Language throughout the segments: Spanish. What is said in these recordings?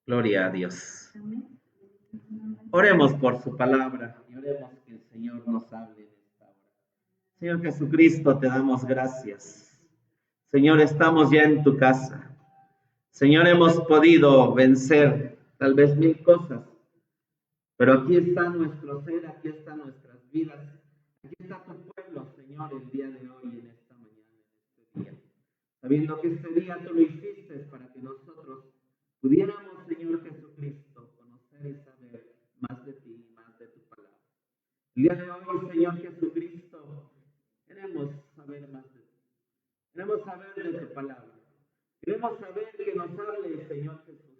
Gloria a Dios. Oremos por su palabra y oremos que el Señor nos hable en esta hora. Señor Jesucristo, te damos gracias. Señor, estamos ya en tu casa. Señor, hemos podido vencer tal vez 1000 cosas, pero aquí está nuestro ser, aquí están nuestras vidas, aquí está tu pueblo, Señor, el día de hoy, en esta mañana, en este día. Sabiendo que este día tú lo hiciste para que nosotros pudiéramos, Señor Jesucristo, conocer y saber más de ti y más de tu palabra. El día de hoy, Señor Jesucristo, queremos saber más de ti. Queremos saber de tu palabra. Queremos saber que nos hable, Señor Jesús.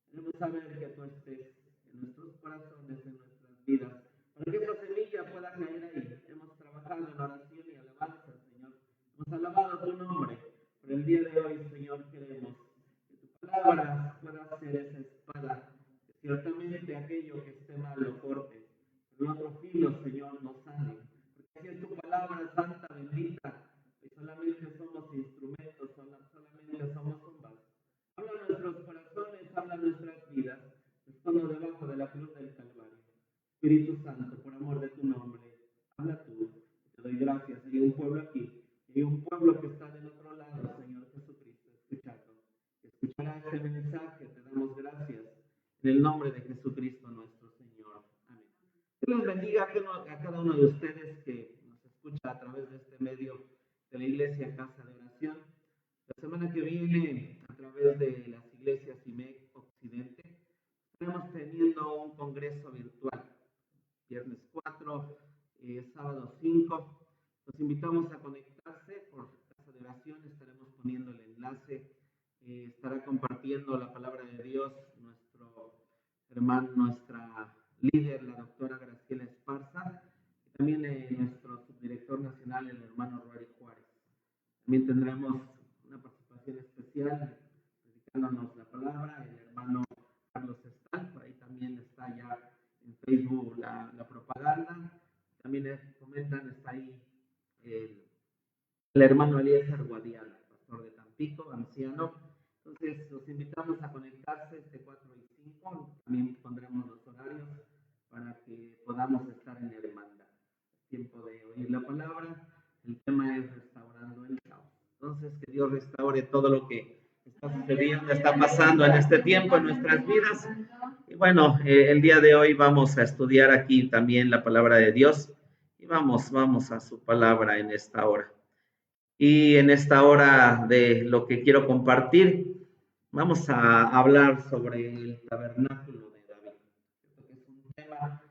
Queremos saber que tú estés en nuestros corazones, en nuestras vidas, para que esa semilla pueda caer ahí. Hemos trabajado en oración y alabanza, Señor. Hemos alabado tu nombre. Pero el día de hoy, Señor, queremos que tu palabra pueda ser esa espada, que ciertamente aquello que esté mal lo corte. Pero el otro filo, Señor, nos sane. Porque si es tu palabra santa, bendita, y solamente somos instrumentos, solamente somos un vaso. Habla nuestros corazones, habla nuestras vidas. Estamos debajo de la cruz del Calvario. Espíritu Santo, por amor de tu nombre, habla tú. Te doy gracias. Hay un pueblo aquí, hay un pueblo que está del otro lado, Señor Jesucristo, escuchando. Escuchará este mensaje. Te damos gracias en el nombre de Jesucristo nuestro Señor. Amén. Dios les bendiga a cada uno de ustedes que nos escucha a través de este medio de la Iglesia Casa de Oración. La semana que viene, a través de las iglesias IMEC Occidente, estaremos teniendo un congreso virtual. Viernes 4, sábado 5. Los invitamos a conectarse por Casa de Oración. Estaremos poniendo el enlace. Estará compartiendo la palabra de Dios nuestra líder, la doctora Graciela Esparza, y también nuestro subdirector nacional, el hermano Rory Juárez. También tendremos una participación especial predicándonos la palabra, el hermano Carlos Estal, por ahí también está ya en Facebook la propaganda. También comentan, está ahí el hermano Eliezer Guadiana, pastor de Tampico, anciano. Entonces, los invitamos a conectarse este 4 y 5. También pondremos los horarios para que podamos estar en hermandad. Es tiempo de oír la palabra. El tema es restaurando el caos. Entonces, que Dios restaure todo lo que está sucediendo, está pasando en este tiempo en nuestras vidas. Y bueno, el día de hoy vamos a estudiar aquí también la palabra de Dios. Y vamos a su palabra en esta hora. Y en esta hora de lo que quiero compartir, vamos a hablar sobre el tabernáculo de David. Es un tema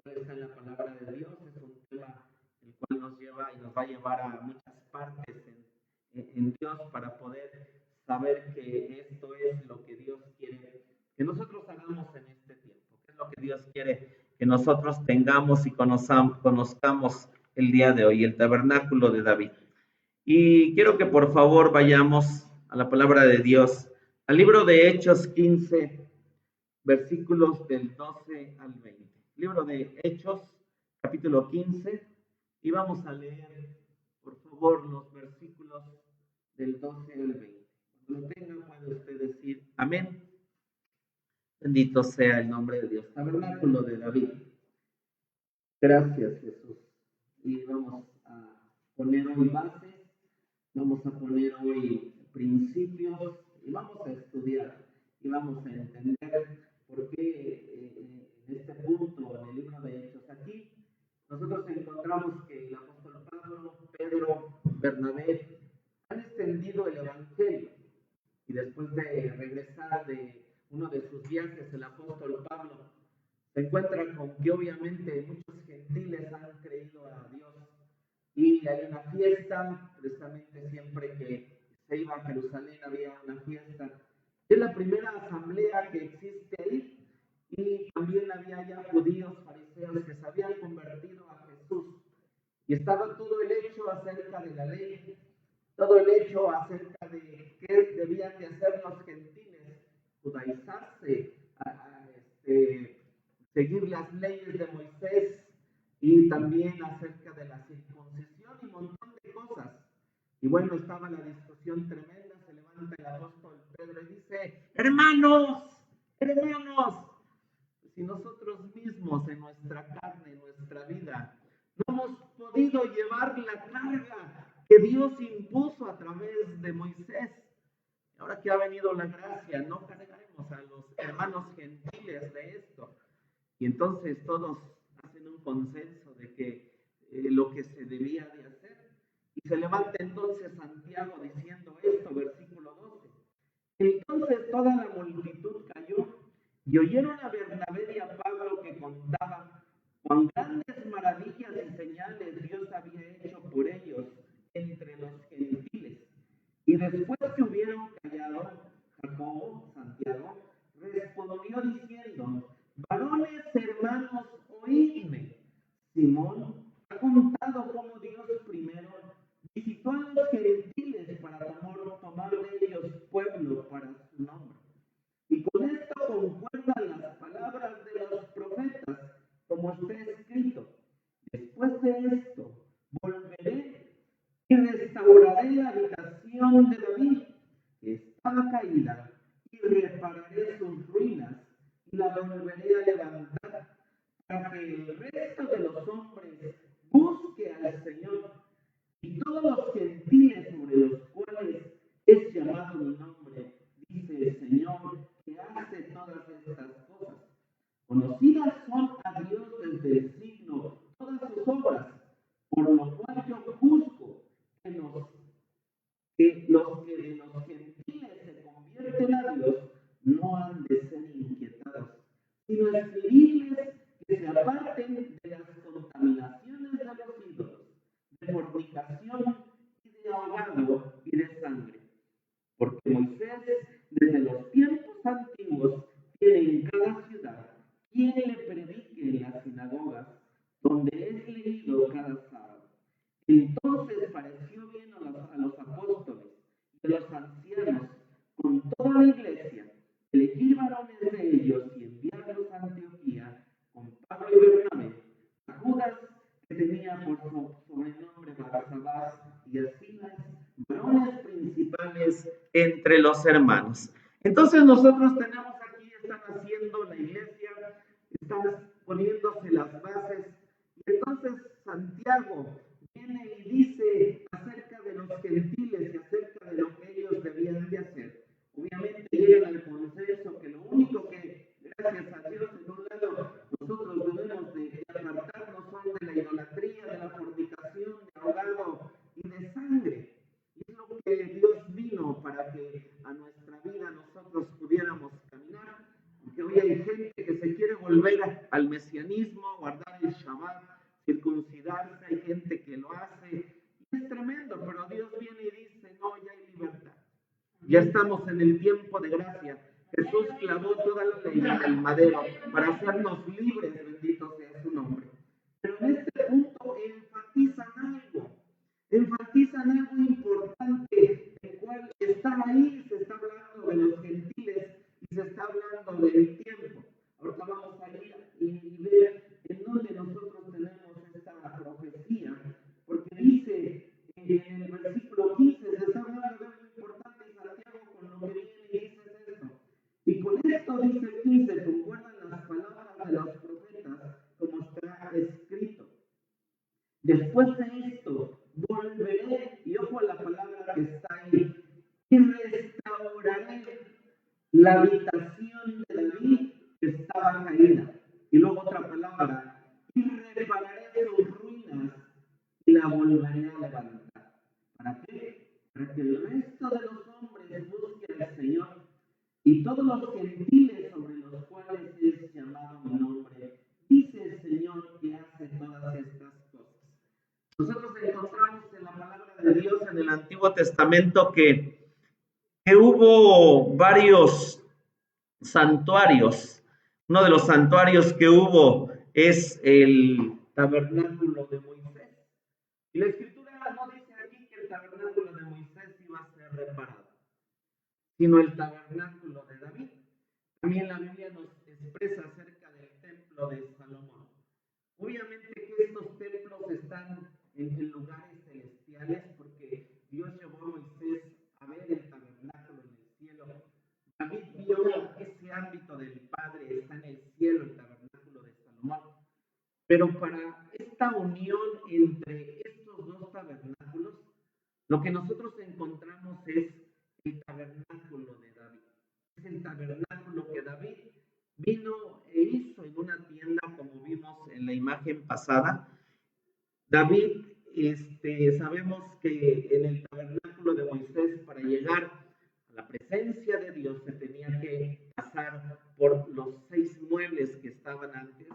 que está en la palabra de Dios, es un tema el cual nos lleva y nos va a llevar a muchas partes en Dios para poder saber que esto es lo que Dios quiere que nosotros hagamos en este tiempo, que es lo que Dios quiere que nosotros tengamos y conozcamos el día de hoy, el tabernáculo de David. Y quiero que por favor vayamos a la palabra de Dios, al libro de Hechos 15, versículos del 12 al 20. Libro de Hechos, capítulo 15, y vamos a leer, por favor, los versículos del 12 al 20. Cuando lo tengan, puede usted decir amén. Bendito sea el nombre de Dios. Tabernáculo de David. Gracias, Jesús. Y vamos a poner hoy bases, vamos a poner hoy principios y vamos a estudiar y vamos a entender por qué en este punto, en el libro de Hechos, aquí nosotros encontramos que el apóstol Pablo, Pedro, Bernabé han extendido el evangelio y después de regresar de uno de sus viajes, el apóstol Pablo se encuentra con que obviamente muchos gentiles han creído a Dios y hay una fiesta, precisamente siempre que se iba a Jerusalén había una fiesta. Es la primera asamblea que existe ahí y también había ya judíos, fariseos que se habían convertido a Jesús y estaba todo el hecho acerca de la ley, todo el hecho acerca de qué debían de hacer los gentiles, judaizarse, seguir las leyes de Moisés y también acerca de la circuncisión y un montón de cosas. Y bueno, estaba la discusión tremenda, se levanta el apóstol Pedro y dice, hermanos, Hermanos, si nosotros mismos en nuestra carne, en nuestra vida, no hemos podido llevar la carga que Dios impuso a través de Moisés, ahora que ha venido la gracia, no cargaremos a los hermanos gentiles de esto. Y entonces todos hacen un consenso de que lo que se debía de hacer. Y se levanta entonces Santiago diciendo esto, versículo 12. Entonces toda la multitud cayó y oyeron a Bernabé y a Pablo que contaban cuán grandes maravillas y señales Dios había hecho por ellos entre los gentiles. Y después que hubieron callado, Jacobo, Santiago, respondió diciendo: varones hermanos, oídme. Simón ha contado cómo Dios primero visitó a los gentiles para tomar de ellos pueblo para su nombre. Y con esto concuerdan las palabras de los profetas, como está escrito: después de esto volveré y restauraré la habitación de David, que estaba caída, y repararé sus ruinas, y la volveré a levantar, para que el resto de los hombres busque al Señor, y todos los gentiles sobre los cuales es llamado mi nombre, dice el Señor, que hace todas estas cosas. Conocidas son a Dios desde el siglo todas sus obras, por lo cual yo juzgo que los que de los gentiles se convierten a Dios no han de ser inquietados, sino escribirles que se aparten de las contaminaciones de los ídolos, de fornicación y de ahogado y de sangre. Porque Moisés, desde los tiempos antiguos, tiene en cada ciudad quien le predique en las sinagogas, donde es leído cada sábado. Entonces pareció bien a los apóstoles y a los ancianos, con toda la iglesia, elegir varones de ellos y enviarlos a Antioquía con Pablo y Bernabé, a Judas, que tenía por sobrenombre Barsabás, y a Silas, varones principales entre los hermanos. Entonces nosotros tenemos aquí, están haciendo la iglesia, están poniéndose las bases, y entonces Santiago viene y dice acerca de los gentiles y acerca de lo que ellos debían de hacer. Obviamente llegan al consenso que lo único que, gracias a Dios, en un lado, nosotros debemos de apartarnos son de la idolatría, de la fornicación, de ahogado y de sangre. Y es lo que Dios vino para que a nuestra vida nosotros pudiéramos caminar. Porque hoy hay gente que se quiere volver al mesianismo, guardar el Shabbat, circuncidarse, hay gente que lo hace. Y es tremendo, pero Dios viene y dice: no, ya hay libertad. Ya estamos en el tiempo de gracia. Jesús clavó toda la ley en el madero para hacernos libres, bendito sea su nombre. Pero en este punto enfatizan algo importante, el cual está ahí, se está hablando de los gentiles y se está hablando del tiempo. Ahorita vamos a ir y ver en dónde nosotros tenemos esta profecía, porque dice en el versículo 15, se está hablando de algo importante, y Santiago con lo que viene y dice esto. Y con esto dice el 15, concuerdan las palabras de los profetas, como está escrito: después de esto volveré, y ojo a la palabra que está ahí, y restauraré la habitación de David que estaba caída. Y luego otra palabra: y repararé sus ruinas y la volveré a levantar. ¿Para qué? Para que el resto de los hombres busquen al Señor, y todos los gentiles sobre los cuales es llamado mi nombre, dice el Señor, que hace todas estas cosas. Nosotros encontramos en la palabra de Dios en el Antiguo Testamento que hubo varios santuarios. Uno de los santuarios que hubo es el tabernáculo de Moisés. Y la escritura no dice aquí que el tabernáculo de Moisés iba a ser reparado, sino el tabernáculo de David. También la Biblia nos expresa acerca del templo de Salomón. Obviamente que estos templos están en lugares celestiales, porque Dios llevó a Moisés a ver el tabernáculo en el cielo. David vio ese ámbito del Pero para esta unión entre estos dos tabernáculos, lo que nosotros encontramos es el tabernáculo de David. Es el tabernáculo que David vino e hizo en una tienda, como vimos en la imagen pasada. David, sabemos que en el tabernáculo de Moisés, para llegar a la presencia de Dios, se tenía que pasar por los 6 muebles que estaban antes,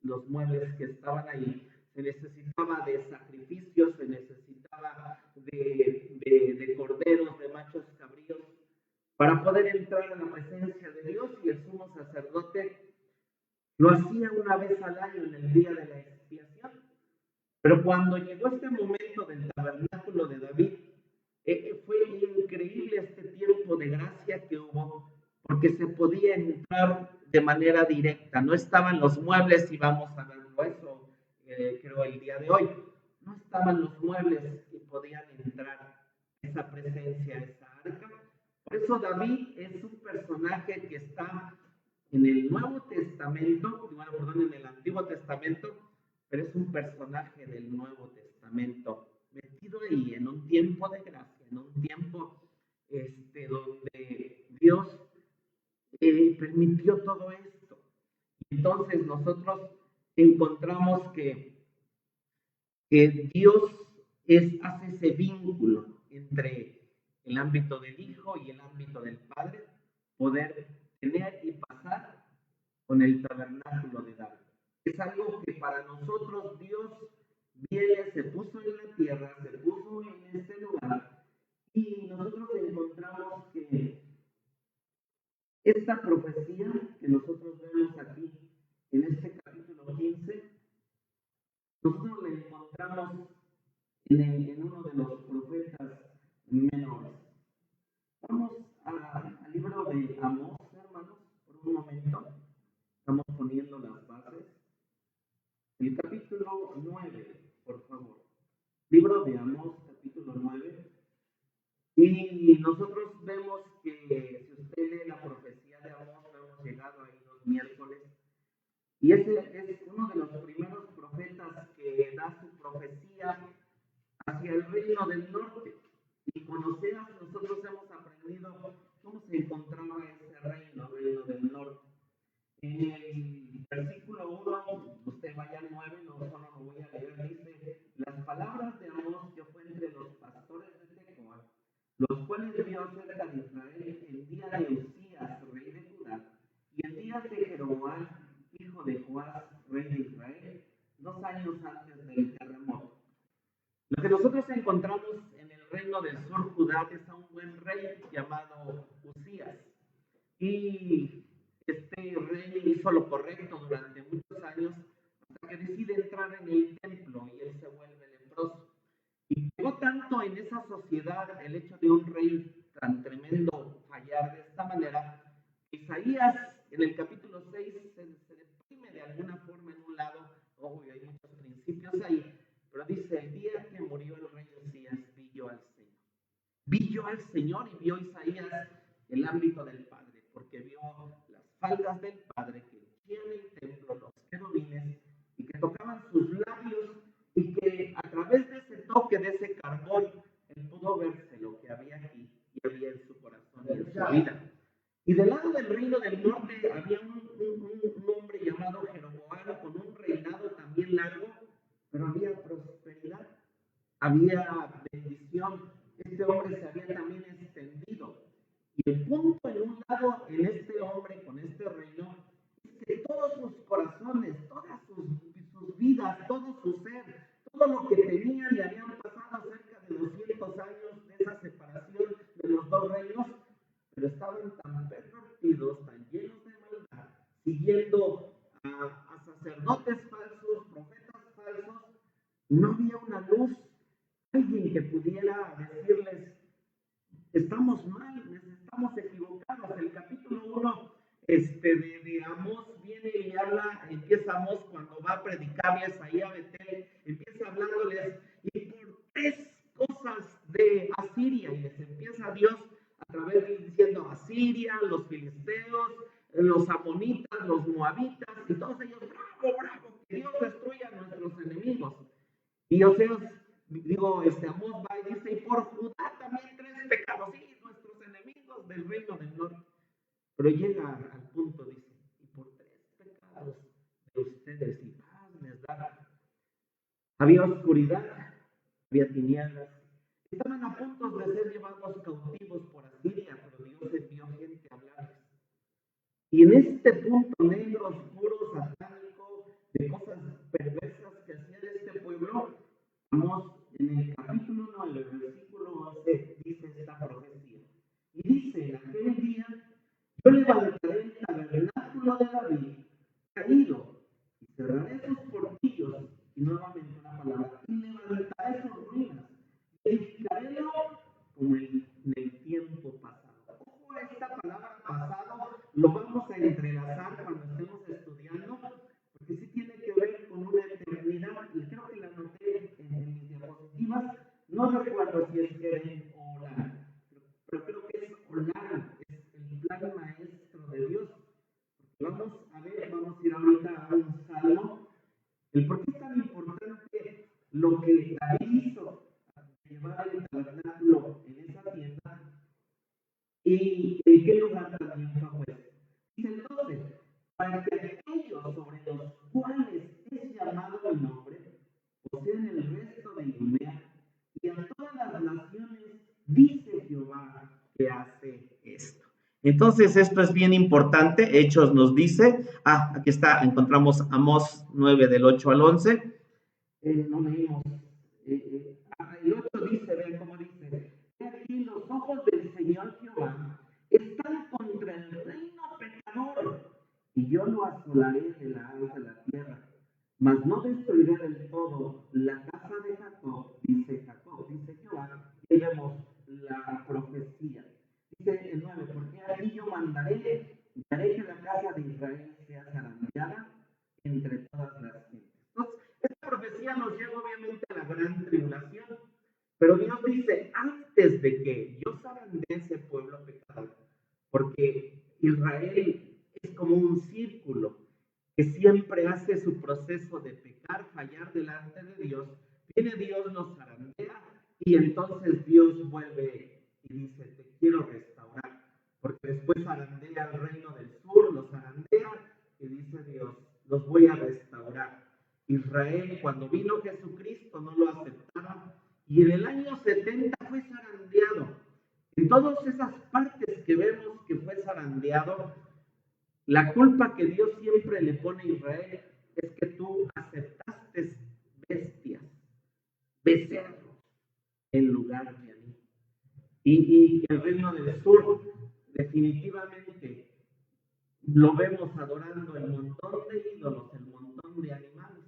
los muebles que estaban ahí. Se necesitaba de sacrificios, se necesitaba de corderos, de machos cabríos, para poder entrar a la presencia de Dios, y el sumo sacerdote lo hacía una vez al año en el día de la expiación. Pero cuando llegó este momento del tabernáculo de David, fue increíble este tiempo de gracia que hubo, porque se podía entrar de manera directa. No estaban los muebles, y vamos a verlo eso, creo, el día de hoy. No estaban los muebles y podían entrar esa presencia, esa arca. Por eso David es un personaje que está en el Nuevo Testamento, en el Antiguo Testamento, pero es un personaje del Nuevo Testamento, metido ahí en un tiempo de gracia, en un tiempo donde Dios permitió todo esto. Entonces nosotros encontramos que Dios hace ese vínculo entre el ámbito del Hijo y el ámbito del Padre, poder tener y pasar con el tabernáculo de David. Es algo que para nosotros Dios viene, se puso en la tierra, se puso en este lugar, y nosotros encontramos que esta profecía que nosotros vemos aquí en este capítulo 15, nosotros la encontramos en uno de los profetas menores. Vamos al libro de Amós, hermanos, por un momento. Estamos poniendo las bases. El capítulo 9, por favor. Libro de Amós, capítulo 9. Y nosotros vemos que, si usted lee la profecía de Amós, hemos llegado ahí los miércoles. Y ese es uno de los primeros profetas que da su profecía hacia el reino del norte. Y con Oseas nosotros hemos aprendido cómo se encontraba ese reino del norte. En el versículo 1, usted vaya al 9, no solo lo voy a leer, dice: las palabras de Amós que fue entre los pastores de Tecoa, los cuales vio acerca de Israel en día de Usías, rey de Judá, y en días de Jeroboam, hijo de Joás, rey de Israel, 2 años antes del terremoto. Lo que nosotros encontramos en el reino del sur Judá es a un buen rey llamado Usías. Y este rey hizo lo correcto durante muchos años, hasta que decide entrar en el templo y él se vuelve leproso. Y pegó tanto en esa sociedad el hecho de un rey tan tremendo fallar de esta manera, que Isaías en el capítulo 6 se deprime de alguna forma en un lado. Obvio, hay muchos principios ahí, pero dice: el día que murió el rey Usías, vi yo al Señor. Vi yo al Señor, y vio Isaías el ámbito del Padre, porque vio las faldas del Padre que hacían el templo, los querubines, y que tocaban sus labios, y que a través de ese toque, de ese carbón, él pudo verse lo que había aquí y había en su corazón y en su vida. Y del lado del reino del norte había un hombre llamado Jeroboam, con un reinado también largo, pero había prosperidad, había bendición. Este hombre se había también extendido. Y el punto en un lado, en este hombre con este reino, es que todos sus corazones, todas sus vidas, todo su ser, todo lo que tenían, y habían pasado cerca de 200 años de esa separación de los dos reinos, pero estaban tan pervertidos, tan llenos de maldad, siguiendo a sacerdotes falsos, profetas falsos. No había una luz, alguien que pudiera decirles: estamos mal, estamos equivocados. El capítulo 1 de Amós viene y habla, empieza Amós cuando va a predicarles ahí a Betel, empieza hablándoles, y por 3 cosas de Asiria, y les empieza Dios a través de diciendo: Asiria, los filisteos, los amonitas, los moabitas, y todos ellos: bravo, bravo, Y Oseas, Amós va y dice, y por Judá también 3 pecados, sí, nuestros enemigos del reino del norte. Pero llega al punto, dice, y por 3 pecados de ustedes y paz les da. Había oscuridad, había tinieblas. Estaban a punto de ser llevados cautivos por Asiria, pero Dios envió gente a hablarles. Y en este punto negro, oscuro, satánico, de cosas perversas que hacía este pueblo, vamos en el capítulo 9, versículo 11, dice esta profecía. Y dice, en aquel día, yo levantaré el tabernáculo de David, caído, y cerraré sus portillos, y nuevamente una palabra, y levantaré sus ruinas, y edificarélo como en el tiempo pasado. Ojo a esta palabra pasado, lo vamos a entrelazar cuando estemos estudiando, porque sí tiene que ver con una eternidad, y creo que la anoté en mis diapositivas, no recuerdo si es Jerem o Olar, pero creo que es Olar, es el plan maestro de Dios. Vamos a ver, vamos a ir ahorita a un salmo, el por qué es tan importante lo que David hizo, llevar el tabernáculo en esa tienda, y en qué lugar también fue puesto. Dice entonces, para que aquellos sobre los cuales es llamado mi nombre, poseen el resto de Idumea, y a todas las naciones dice Jehová que hace esto. Entonces, esto es bien importante. Hechos nos dice, aquí está, encontramos Amós 9 del 8 al 11. No leímos. El 8 dice, vean cómo dice, aquí los ojos del Señor Jehová están contra el reino pecador, y yo lo asolaré de la haz de la tierra, mas no destruiré del todo la casa de Jacob, dice Jehová. Y vemos la profecía. Dice el 9, porque aquí yo mandaré, y haré que la casa de Israel sea zarandeada entre todas las gentes. Entonces, esta profecía nos lleva obviamente a la gran tribulación, pero Dios dice, antes de que yo zarandee ese pueblo pecador, porque Israel es como un círculo que siempre hace su proceso de pecar, fallar delante de Dios, viene Dios, los zarandea, y entonces Dios vuelve y dice, te quiero restaurar, porque después zarandea el reino del sur, los zarandea, y dice Dios, los voy a restaurar. Israel, cuando vino Jesucristo, no lo aceptaron, y en el año 70 fue zarandeado. En todas esas partes que vemos que fue zarandeado, la culpa que Dios siempre le pone a Israel es que tú aceptaste bestias, becerros, en lugar de mí. Y el reino del sur, definitivamente, lo vemos adorando el montón de ídolos, el montón de animales.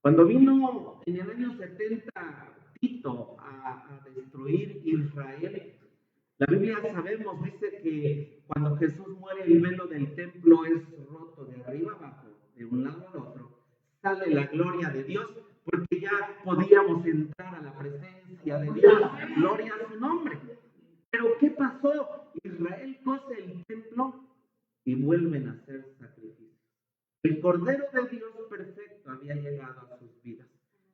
Cuando vino en el año 70 Tito a destruir Israel, la Biblia sabemos, dice que cuando Jesús muere el velo del templo es roto de arriba abajo, de un lado al otro, sale la gloria de Dios, porque ya podíamos entrar a la presencia de Dios, gloria a su nombre. Pero ¿qué pasó? Israel cose el templo y vuelven a hacer sacrificios. El Cordero de Dios perfecto había llegado a sus vidas.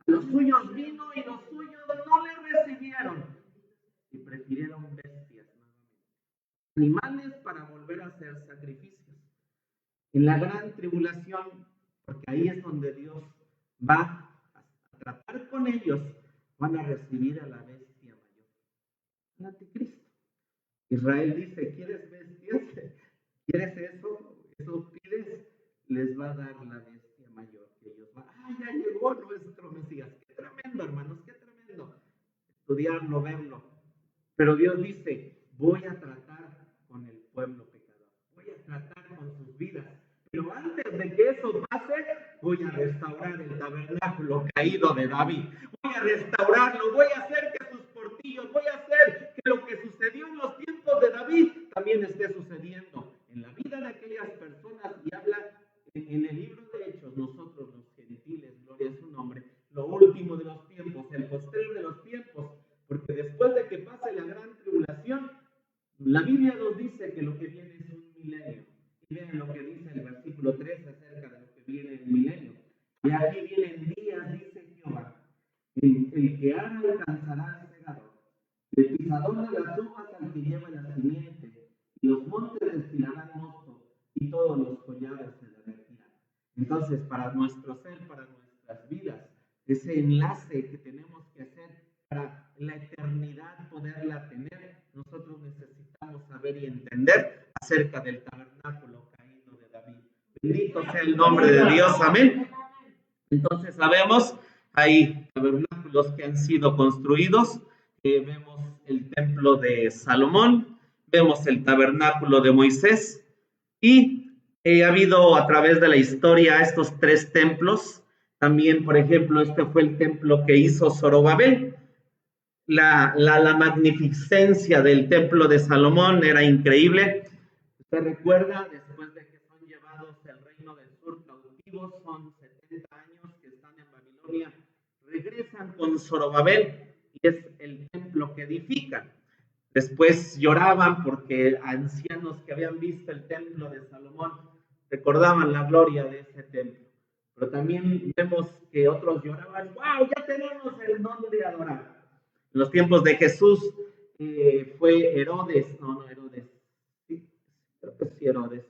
Los suyos vino y los suyos no le recibieron y prefirieron bestias nuevamente, animales para volver a hacer sacrificios. En la gran tribulación, porque ahí es donde Dios va a tratar con ellos, van a recibir a la bestia mayor, el anticristo. Israel dice, ¿quieres bestias? ¿Quieres eso? ¿Eso pides? Les va a dar la bestia mayor que ellos van. Ya llegó nuestro Mesías! ¡Qué tremendo, hermanos! ¡Qué tremendo! Estudiarlo, verlo. Pero Dios dice, voy a tratar con el pueblo pecador. Voy a tratar con sus vidas. Pero antes de que eso pase, voy a restaurar el tabernáculo caído de David. Voy a restaurarlo, voy a hacer que sus portillos, voy a hacer que lo que sucedió en los tiempos de David también esté sucediendo en la vida de aquellas personas. Y habla en el libro de Hechos, nosotros los gentiles, gloria a su nombre, lo último de los tiempos, el postrer de los tiempos, porque después de que pase la gran tribulación, la Biblia nos dice que lo que viene es un milenio. Y vean lo que dice el versículo 3 acerca de lo que viene el milenio. Y aquí vienen días, dice Jehová, destilarán mosto y todos los collares se derretirán. Entonces, para nuestro ser, para nuestras vidas, ese enlace que tenemos que hacer para la eternidad poderla tener, nosotros necesitamos saber y entender acerca del tabernáculo caído de David. Bendito sea el nombre de Dios, amén. Entonces sabemos, hay tabernáculos que han sido construidos, vemos el templo de Salomón, vemos el tabernáculo de Moisés y ha habido a través de la historia estos 3 templos. También, por ejemplo, este fue el templo que hizo Zorobabel. La magnificencia del templo de Salomón era increíble. Usted recuerda, después de que son llevados del reino del sur cautivos, son 70 años que están en Babilonia, regresan con Zorobabel y es el templo que edifican. Después lloraban porque ancianos que habían visto el templo de Salomón recordaban la gloria de ese templo. Pero también vemos que otros lloraban, ¡wow! Ya tenemos el don de adorar. En los tiempos de Jesús fue Herodes, sí, creo que sí Herodes,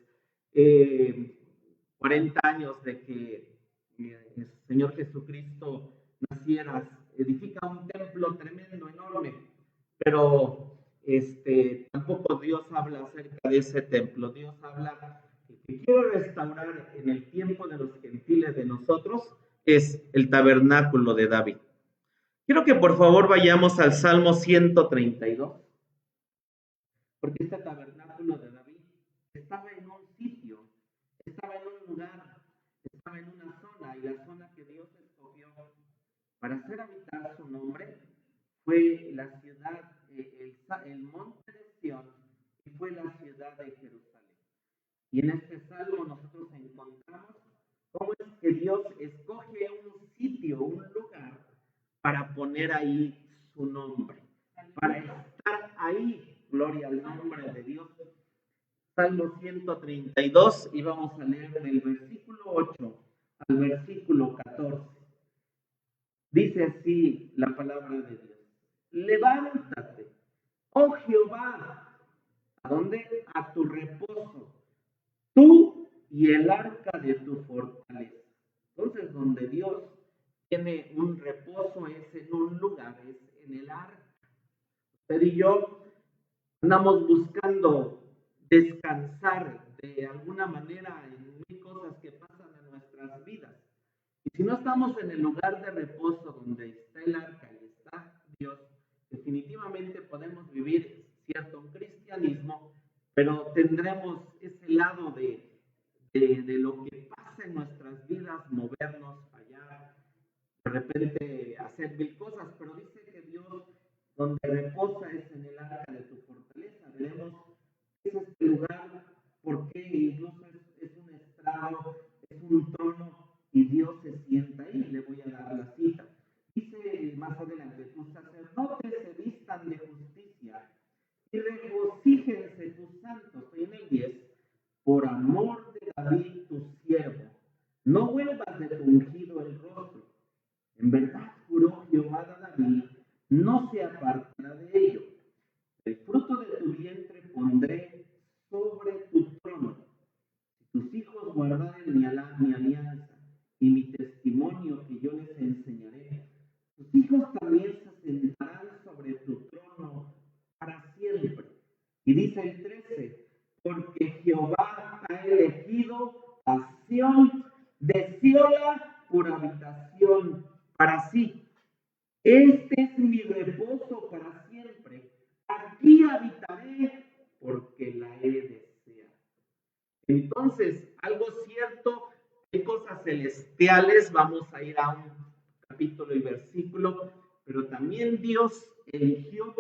40 años de que el Señor Jesucristo naciera, edifica un templo tremendo, enorme, pero tampoco Dios habla acerca de ese templo. Dios habla que quiere restaurar en el tiempo de los gentiles de nosotros, es el tabernáculo de David. Quiero que por favor vayamos al Salmo 132, porque este tabernáculo de David estaba en un sitio, estaba en un lugar, estaba en una zona, y la zona que Dios escogió para hacer habitar su nombre fue la ciudad, el monte de Sión, y fue la ciudad de Jerusalén. Y en este salmo nosotros encontramos cómo es que Dios escoge un sitio, un lugar, para poner ahí su nombre, para estar ahí. Gloria al nombre de Dios. Salmo 132 y vamos a leer del versículo 8 al versículo 14. Dice así la palabra de Dios: levántate, oh Jehová, ¿a dónde? A tu reposo, tú y el arca de tu fortaleza. Entonces, donde Dios tiene un reposo es en un lugar, es en el arca. Usted y yo andamos buscando descansar de alguna manera en mil cosas que pasan en nuestras vidas. Y si no estamos en el lugar de reposo donde está el arca y está Dios, definitivamente podemos vivir cierto cristianismo, pero tendremos ese lado de lo que pasa en nuestras vidas, movernos allá, de repente hacer mil cosas, pero dice que Dios donde reposa es en el arca de tu fortaleza. Veremos qué es este lugar, porque incluso es un estrado, es un trono y Dios se sienta ahí. Le voy a dar la cita. Dice más adelante: tus sacerdotes se vistan de justicia y regocíjense tus santos. Estoy en el 10. Por amor de David tu siervo, no vuelvas de tu ungido el rostro. En verdad juró Jehová a David, no se apartará de ello. El fruto de tu vientre pondré sobre tu trono. Si tus hijos guardaren mi alianza y mi testimonio que yo les enseñaré, tus hijos también se sentarán sobre tu trono para siempre. Y dice el 13: porque Jehová ha elegido a Sión de Siola por habitación para sí. Este es mi reposo para siempre. Aquí habitaré porque la he deseado. Entonces, algo cierto, hay cosas celestiales. Vamos a ir a un capítulo y versículo, pero también Dios eligió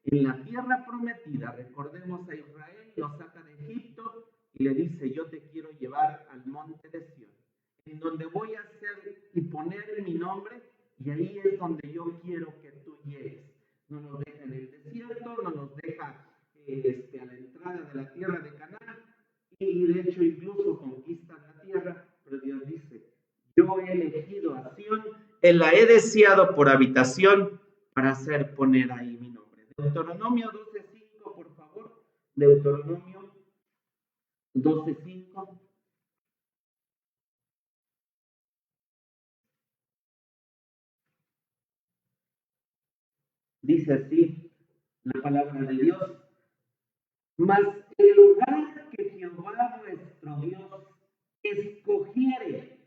en la tierra prometida. Recordemos a Israel, lo saca de Egipto y le dice: yo te quiero llevar al monte de Sión, en donde voy a hacer y poner mi nombre, y ahí es donde yo quiero que tú llegues. No nos deja en el desierto, no nos deja a la entrada de la tierra de Canaán, y de hecho incluso conquistan la tierra, pero Dios dice: yo he elegido a Sión, él la he deseado por habitación para hacer poner ahí mi nombre. Deuteronomio 12:5, por favor. Deuteronomio 12:5. Dice así la palabra de Dios. Mas el lugar que Jehová vuestro Dios escogiere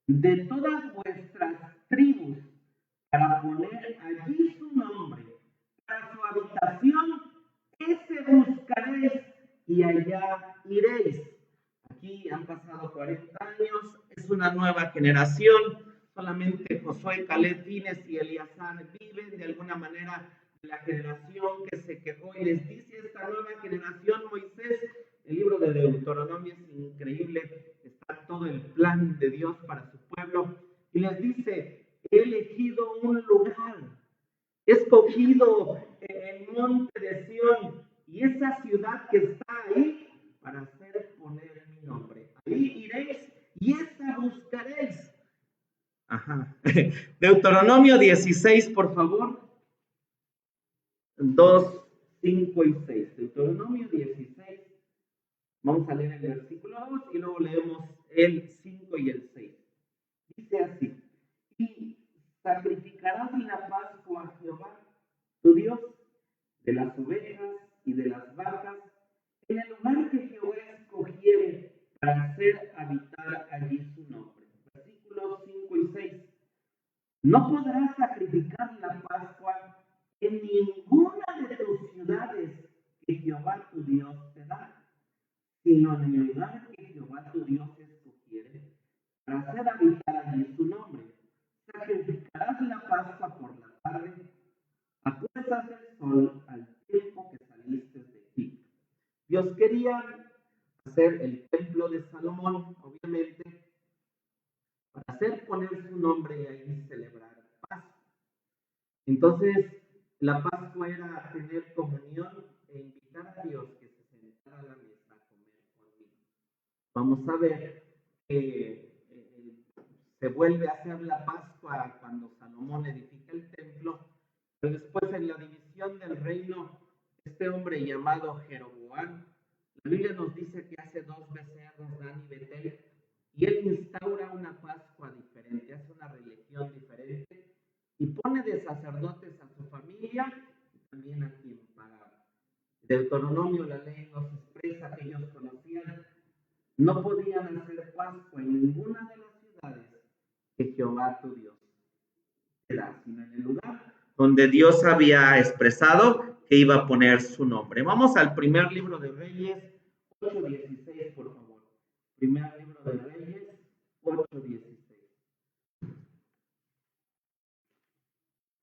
de todas vuestras tribus para poner allí su nombre, para su habitación, ese buscaréis y allá iréis. Aquí han pasado 40 años, es una nueva generación, solamente Josué, Caleb, Fines y Eleazar viven de alguna manera la generación que se quejó y les dice esta nueva generación, Moisés, el libro de Deuteronomio es increíble, está todo el plan de Dios para su pueblo y les dice, he elegido un lugar, he escogido el monte de Sión y esa ciudad que está ahí para hacer poner mi nombre. Ahí iréis y esa buscaréis. Ajá. Deuteronomio 16, por favor. 2, 5 y 6. Deuteronomio 16. Vamos a leer el versículo 2 y luego leemos el 5 y el 6. Dice así. Y sacrificarás la Pascua a Jehová, tu Dios, de las ovejas y de las vacas, en el lugar que Jehová escogiere para hacer habitar allí su nombre. Versículos 5 y 6. No podrás sacrificar la Pascua en ninguna de tus ciudades que Jehová tu Dios te da, sino en el lugar que Jehová tu Dios escogiere para hacer habitar allí su nombre. Sacrificarás la Pascua por la tarde, a puestas del sol, al tiempo que saliste de Egipto. Dios quería hacer el templo de Salomón, obviamente, para hacer poner su nombre y ahí celebrar Pascua. Entonces, la Pascua era tener comunión e invitar a Dios que se sentara a la mesa a comer conmigo. Vamos a ver que se vuelve a hacer la Pascua cuando Salomón edifica el templo, pero después en la división del reino, este hombre llamado Jeroboam, la Biblia nos dice que hace 2 becerros, Dan y Betel, y él instaura una Pascua diferente, hace una religión diferente, y pone de sacerdotes a su familia y también a quien pagaba. Deuteronomio, la ley nos expresa que ellos conocían, no podían hacer Pascua en ninguna de las ciudades que Jehová tu Dios te da, sino en el lugar donde Dios había expresado que iba a poner su nombre. Vamos al primer libro de Reyes, 8:16, por favor. Primer libro de Reyes, 8:16.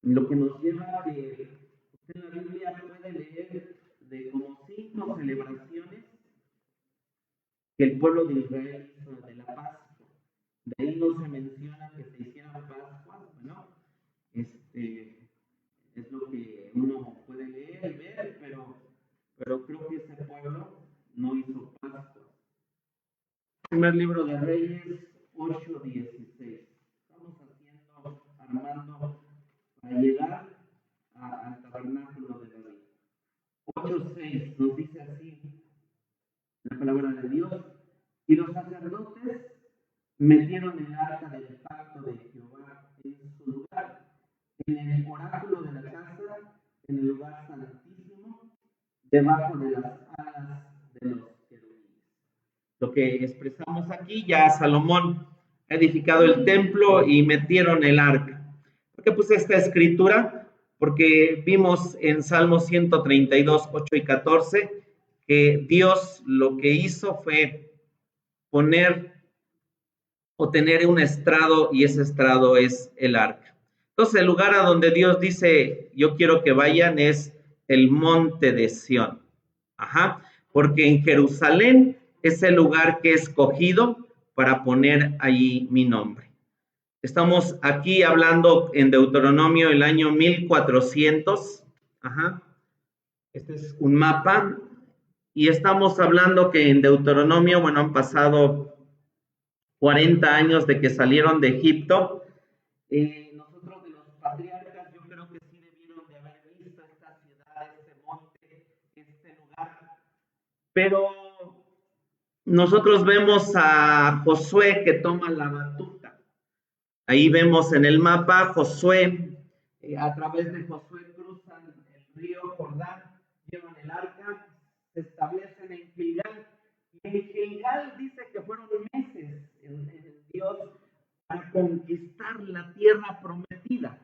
Lo que nos lleva a que usted en la Biblia puede leer de como 5 celebraciones que el pueblo de Israel hizo de la Pascua. De ahí no se menciona que se hicieran Pascuas, bueno, es lo que uno puede leer y ver, pero creo que ese pueblo no hizo Pascua. Primer libro de Reyes, 8:16. Estamos armando para llegar al tabernáculo de David. 8:6 nos dice así la palabra de Dios. Y los sacerdotes metieron el arca del pacto de Jehová en su lugar, en el oráculo de la casa, en el lugar santísimo, debajo de las alas de los querubines. Lo que expresamos aquí, ya Salomón ha edificado el templo y metieron el arca. ¿Por qué puse esta escritura? Porque vimos en Salmo 132, 8 y 14, que Dios lo que hizo fue poner o tener un estrado y ese estrado es el arca. Entonces el lugar a donde Dios dice yo quiero que vayan es el monte de Sión. Ajá, porque en Jerusalén es el lugar que he escogido para poner allí mi nombre. Estamos aquí hablando en Deuteronomio el año 1400. Ajá. Este es un mapa y estamos hablando que en Deuteronomio, bueno, han pasado 40 años de que salieron de Egipto. Nosotros de los patriarcas, yo creo que sí debieron de haber visto esta ciudad, este monte, este lugar. Pero nosotros vemos a Josué que toma la batuta. Ahí vemos en el mapa Josué, a través de Josué cruzan el río Jordán, llevan el arca, se establecen en Gilgal. Y en Gilgal dice que fueron meses en Dios para conquistar la tierra prometida.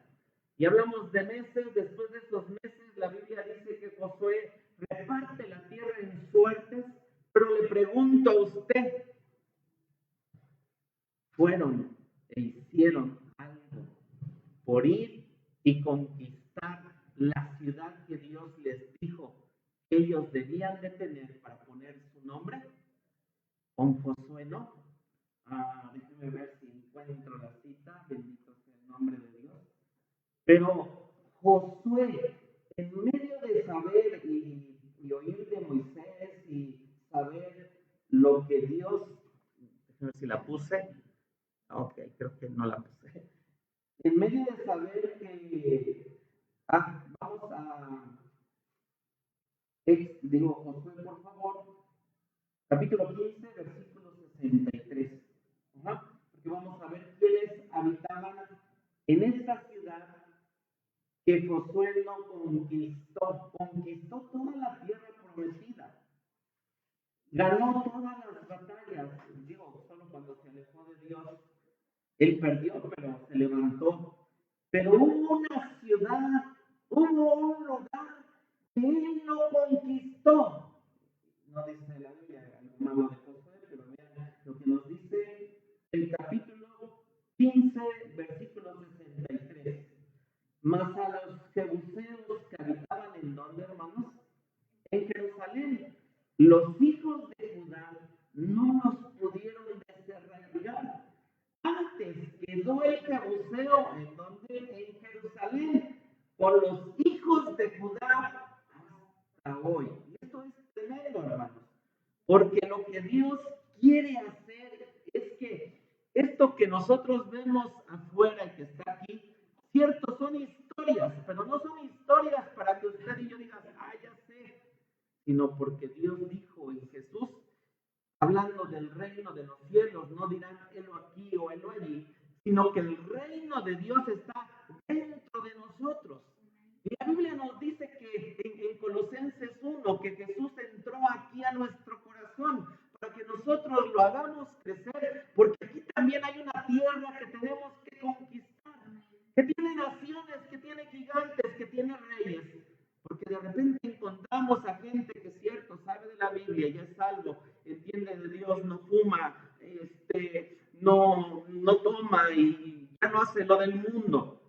Y hablamos de meses, después de esos meses la Biblia dice que Josué reparte la tierra en suertes, pero le pregunto a usted, ¿fueron e hicieron algo por ir y conquistar la ciudad que Dios les dijo que ellos debían de tener para poner su nombre? Con Josué no. Déjeme ver si encuentro la cita, bendito sea el nombre de Dios. Pero Josué, en medio de saber y oír de Moisés y saber lo que Dios, déjame ver si la puse, ok, creo que no la puse. En medio de saber que, vamos a, Josué, por favor, capítulo 15, versículo 63. Porque vamos a ver quiénes habitaban en esta ciudad que Josué no conquistó toda la tierra prometida, ganó todas las batallas, solo cuando se alejó de Dios, él perdió, pero se levantó. Pero hubo una ciudad, hubo un lugar que él no conquistó. No dice la Biblia lo malo de Josué, pero vean lo que nos dice el capítulo 15, versículo 63. Mas a los jebuseos que habitaban en donde, hermanos, en Jerusalén, los hijos de Judá no los pudieron desarraigar. Antes quedó el jebuseo en donde, en Jerusalén, con los hijos de Judá hasta hoy. Y esto es tremendo, hermanos, porque lo que Dios quiere hacer es que esto que nosotros vemos afuera y que está aquí, cierto, son historias, pero no son historias para que usted y yo digan, ya sé, sino porque Dios dijo en Jesús, hablando del reino de los cielos, no dirán helo aquí o helo allí, sino que el reino de Dios está dentro de nosotros. Y la Biblia nos dice que en Colosenses 1, que Jesús entró aquí a nuestro corazón para que nosotros lo hagamos crecer, porque aquí también hay una tierra que tenemos que conquistar, que tiene naciones, que tiene gigantes, que tiene reyes, porque de repente encontramos a gente que es cierto, sabe de la Biblia, ya es salvo, entiende de Dios, no fuma, no toma y ya no hace lo del mundo,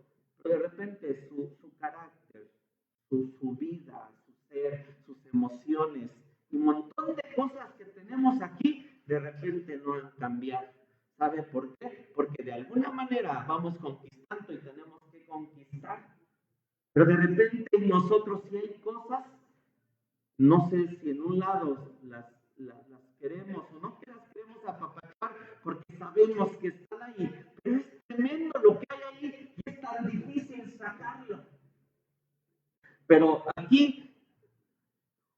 pero de repente su carácter, su vida, su ser, sus emociones y un montón de cosas que tenemos aquí, de repente no han cambiado. ¿Sabe por qué? Porque de alguna manera vamos conquistando y tenemos que conquistar. Pero de repente nosotros si hay cosas, no sé si en un lado las queremos o no que las queremos apapachar porque sabemos que están ahí, pero es tremendo lo que hay ahí y es tan difícil sacarlo. Pero aquí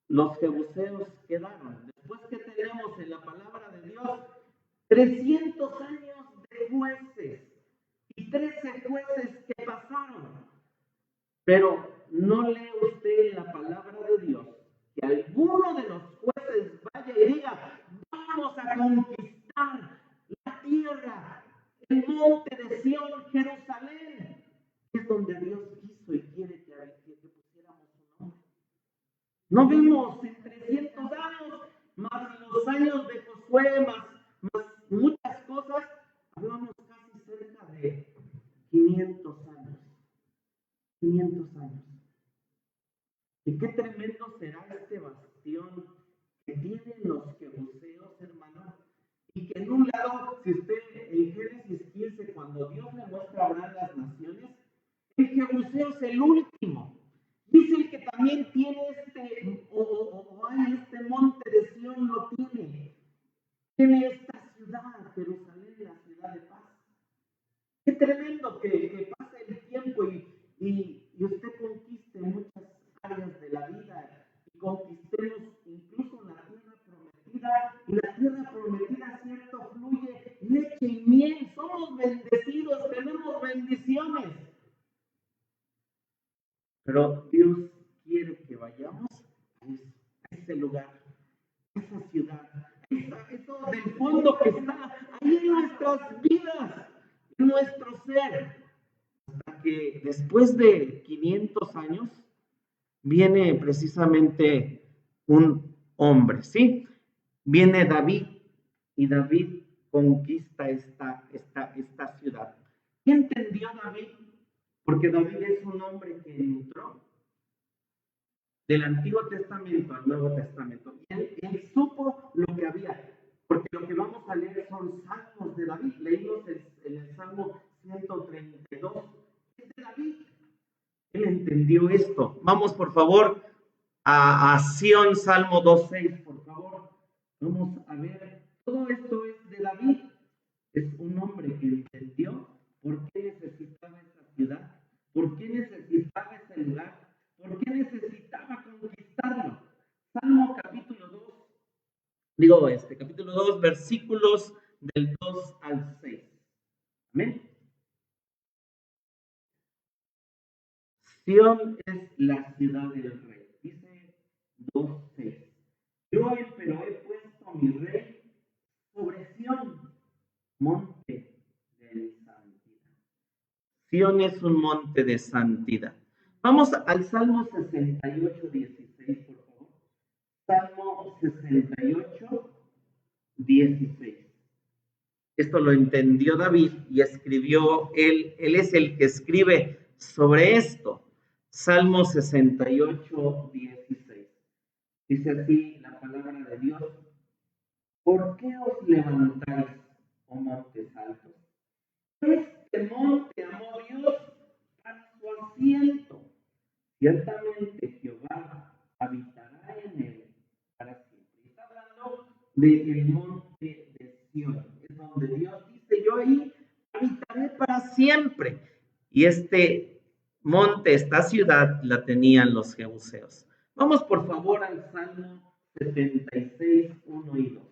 los jebuseos quedaron. Después que tenemos en la palabra de Dios 300 años de jueces y 13 jueces que pasaron. Pero no lee usted en la palabra de Dios que alguno de los jueces vaya y diga, vamos a conquistar la tierra, el monte de Sión, Jerusalén, que es donde Dios quiso y quiere que pusiéramos su nombre. No vimos en 300 años, más los años de Josué, más muchas cosas, hablamos casi cerca de 500 años. 500 años. Y qué tremendo será este bastión que tienen los jebuseos, hermano. Y que en un lado, si usted en Génesis 15, cuando Dios le muestra a Abraham las naciones, el jebuseo es el último. Dice el que también tiene este monte de Sión, lo tiene. Tiene esta ciudad, Jerusalén, la ciudad de paz. Qué tremendo que pase el tiempo y usted conquiste muchas áreas de la vida y conquistemos incluso la tierra prometida. Y la tierra esto del fondo que está ahí en nuestras vidas, en nuestro ser. Hasta que después de 500 años viene precisamente un hombre, ¿sí? Viene David y David conquista esta ciudad. ¿Qué entendió David? Porque David es un hombre que entró del Antiguo Testamento al Nuevo Testamento. Y él supo lo que había, porque lo que vamos a leer son salmos de David. Leímos el Salmo 132. Es de David. Él entendió esto. Vamos, por favor, a Sión, Salmo 2.6, por favor. Vamos a ver. Todo esto es de David. Es un hombre que entendió por qué necesitaba esa ciudad, por qué necesitaba ese lugar, por qué necesitaba conquistarlo. Salmo capítulo 2, capítulo 2, versículos del 2 al 6. Amén. Sión es la ciudad del rey. Dice 2:6. Yo pero he puesto a mi rey sobre Sión, monte de santidad. Sión es un monte de santidad. Vamos al Salmo 68:16, por favor. Salmo 68:16. Esto lo entendió David y escribió, él es el que escribe sobre esto. Salmo 68:16. Dice así la palabra de Dios. ¿Por qué os levantáis, oh montes altos? Este monte amó Dios para su asiento. Ciertamente Jehová habitará en él para siempre. Está hablando del monte de Sión. Es donde Dios dice, yo ahí habitaré para siempre. Y este monte, esta ciudad, la tenían los jebuseos. Vamos por favor al Salmo 76, 1 y 2.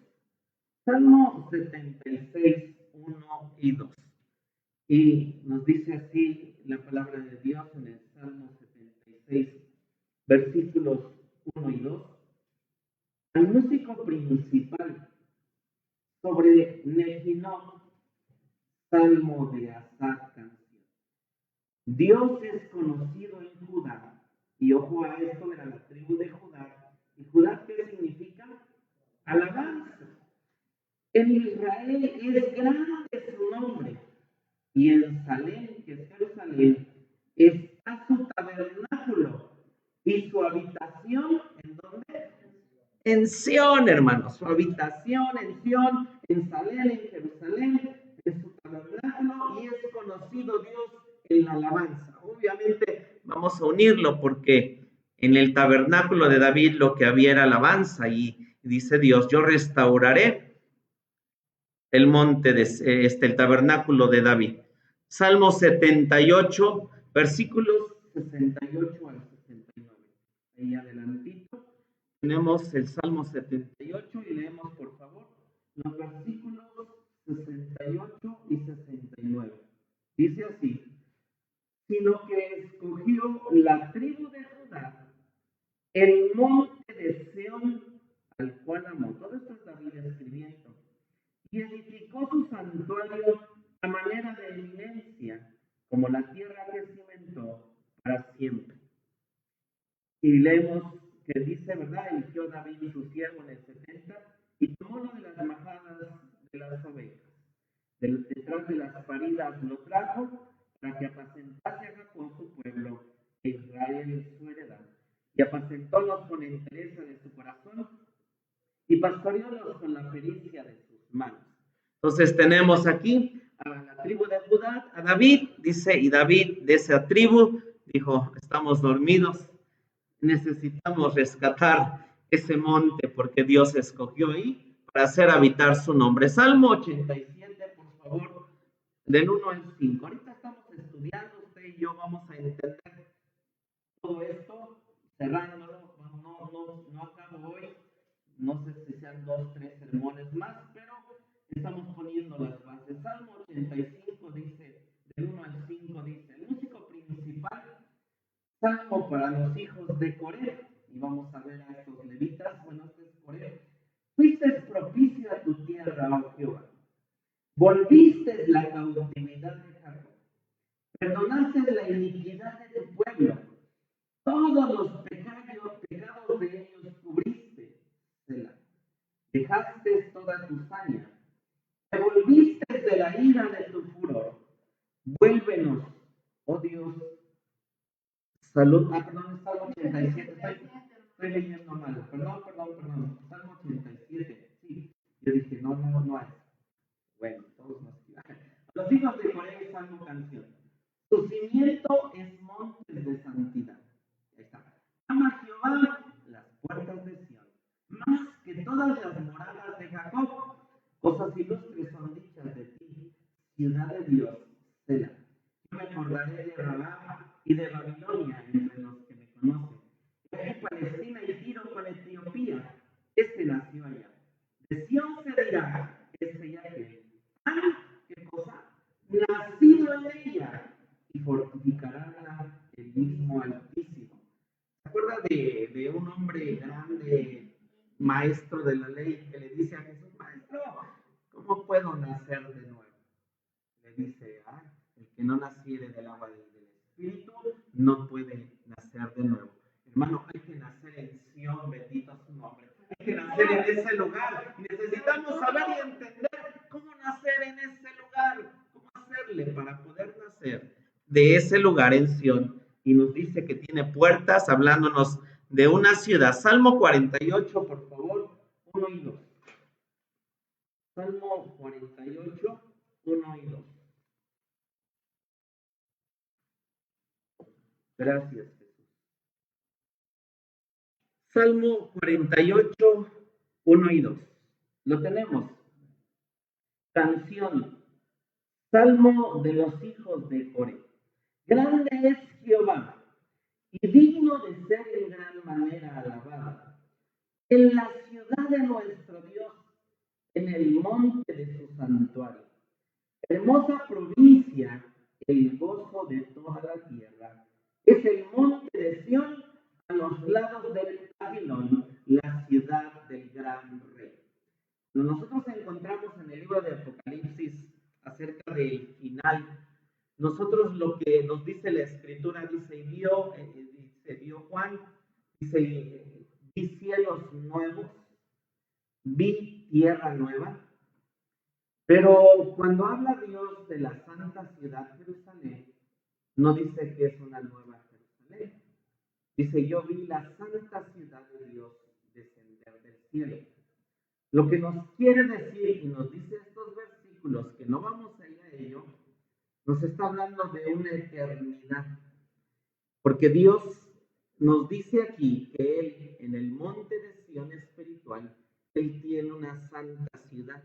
Salmo 76, 1 y 2. Y nos dice así la palabra de Dios en el Salmo 76, versículos 1 y 2. Al músico principal sobre Nehinot, Salmo de Asaf, canción. Dios es conocido en Judá, y ojo a esto, era la tribu de Judá. ¿Y Judá qué significa? Alabanza. En Israel es grande su nombre, y en Salem, que es Jerusalén, está su tabernáculo y su habitación, ¿en dónde? En Sión, hermanos, su habitación en Sión, en Salem, en Jerusalén, es su tabernáculo y es conocido Dios en la alabanza. Obviamente vamos a unirlo porque en el tabernáculo de David lo que había era alabanza y dice Dios, yo restauraré el monte, el tabernáculo de David. Salmo 78, versículos 68 al 69. Ahí adelantito tenemos el Salmo 78 y leemos por favor los versículos 68 y 69. Dice así, sino que escogió la tribu de Judá, el monte de Sión, al cual amó. Todo esto es David escribiendo. Y edificó su santuario a manera de eminencia, como la tierra que cimentó para siempre. Y leemos que dice, ¿verdad? Eligió David su siervo en el 70 y tomó lo de las majadas de las ovejas. Detrás de las paridas lo trajo para que apacentase a Jacob su pueblo, e Israel su heredad. Y apacentólos con entereza de su corazón y pastoreólos con la pericia de sus manos. Entonces tenemos aquí a la tribu de Judá, a David, dice, y David de esa tribu dijo, estamos dormidos, necesitamos rescatar ese monte porque Dios escogió ahí para hacer habitar su nombre. Salmo 87, por favor, del 1 al 5. Ahorita estamos estudiando, usted y yo vamos a entender todo esto, cerrándolo, no acabo hoy, no sé si sean 2, 3 sermones más, pero estamos poniendo las bases. Salmo 85 dice, del 1 al 5 dice, el músico principal, salmo para los hijos de Coré, y vamos a ver a estos levitas, bueno, este es Coré, fuiste propicio a tu tierra ahora, oh Jehová. Volviste la cautividad de Jacob, perdonaste la iniquidad de tu pueblo, todos los pecados de ellos cubriste, Selah. Dejaste toda tu saña, te volviste de la ira de tu furor. Vuélvenos, oh Dios. Salud. Perdón, Salmo 87. Estoy leyendo mal. Perdón. Salmo 87. Sí. Yo dije, no es. Bueno, todos nos equivocamos. Los hijos de Coré, salmo canción. Su cimiento es montes de santidad. Ahí está. Ama Jehová las puertas de Sión, más que todas las moradas de Jacob. Cosas ilustres son dichas de ti, ciudad de Dios, Selah. Yo me acordaré de Rabá y de Babilonia entre los que me conocen. He Palestina y Tiro con Etiopía. Este nació allá. De Sión se dirá, este ya que. ¿Qué cosa? Nacido en ella, y fortificará el mismo Altísimo. ¿Se acuerda de un hombre grande, maestro de la ley, que le dice a Jesús, maestro, ¿cómo puedo nacer de nuevo? Le dice, el que no naciere del agua y del Espíritu no puede nacer de nuevo. Hermano, hay que nacer en Sión, bendito su nombre. Hay que nacer en ese lugar. Necesitamos saber y entender cómo nacer en ese lugar, cómo hacerle para poder nacer de ese lugar en Sión. Y nos dice que tiene puertas, hablándonos de una ciudad. Salmo 48, por favor, 1 y 2. Salmo 48, 1 y 2. Gracias, Jesús. Salmo 48, 1 y 2. Lo tenemos. Canción. Salmo de los hijos de Coré. Grande es Jehová y digno de ser en gran manera alabado. En la ciudad de nuestro Dios, en el monte de su santuario. Hermosa provincia, el gozo de toda la tierra. Es el monte de Sión, a los lados del Babilón, la ciudad del gran rey. Nosotros encontramos en el libro de Apocalipsis acerca del final. Nosotros lo que nos dice la Escritura, dice vio Juan, dice, vi cielos nuevos, vi tierra nueva. Pero cuando habla Dios de la santa ciudad Jerusalén, no dice que es una nueva Jerusalén. Dice, yo vi la santa ciudad de Dios descender del cielo. Lo que nos quiere decir y nos dice estos versículos, que no vamos a ir a ello, nos está hablando de una eternidad. Porque Dios nos dice aquí que Él, en el monte de Sión espiritual, Él tiene una santa ciudad.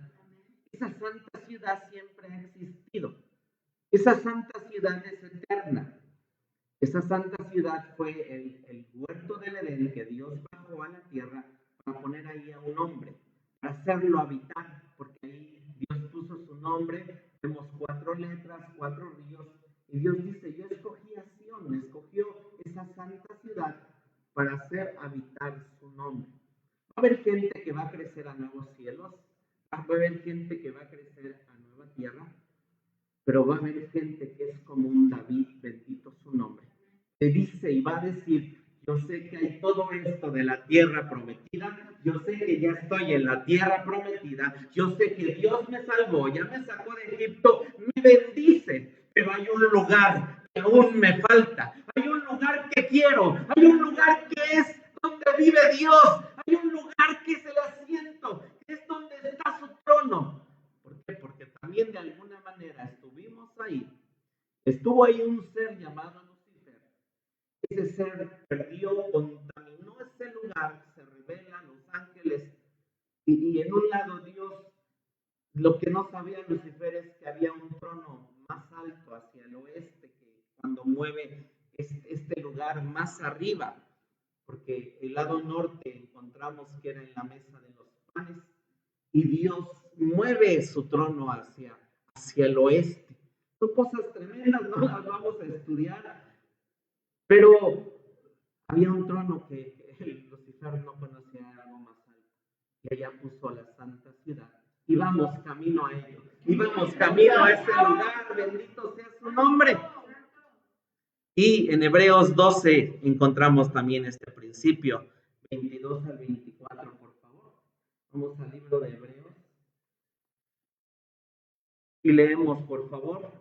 Esa santa ciudad siempre ha existido. Esa santa ciudad es eterna. Esa santa ciudad fue el huerto del Edén que Dios bajó a la tierra para poner ahí a un hombre, para hacerlo habitar, porque ahí Dios puso su nombre, vemos 4 letras, 4 ríos, y Dios dice, yo escogí a Sión, escogió esa santa ciudad para hacer habitar su nombre. Va a haber gente que va a crecer a nuevos cielos, va a haber gente que va a crecer a nueva tierra, pero va a haber gente que es como un David, bendito su nombre, que dice y va a decir, yo sé que hay todo esto de la tierra prometida, yo sé que ya estoy en la tierra prometida, yo sé que Dios me salvó, ya me sacó de Egipto, me bendice, pero hay un lugar que aún me falta, hay un lugar que quiero, hay un lugar que es donde vive Dios, hay un lugar que es el asiento, que es donde está su trono. ¿Por qué? Porque también de alguna manera estuvimos ahí, estuvo ahí un ser llamado Lucifer. Ese ser perdió, contaminó ese lugar, se revelan los ángeles y en un lado Dios, lo que no sabía Lucifer es que había un trono más alto hacia el oeste que cuando mueve este lugar más arriba, porque el lado norte encontramos que era en la mesa de los panes y Dios mueve su trono hacia el oeste. Son cosas tremendas, no las vamos a estudiar, pero había un trono que Lucifer no conocía algo más alto y allá puso la santa ciudad y vamos camino a ello. Y vamos camino a ese lugar, bendito sea su nombre. Y en Hebreos 12 encontramos también este principio, 22 al 24, por favor. Vamos al libro de Hebreos y leemos, por favor,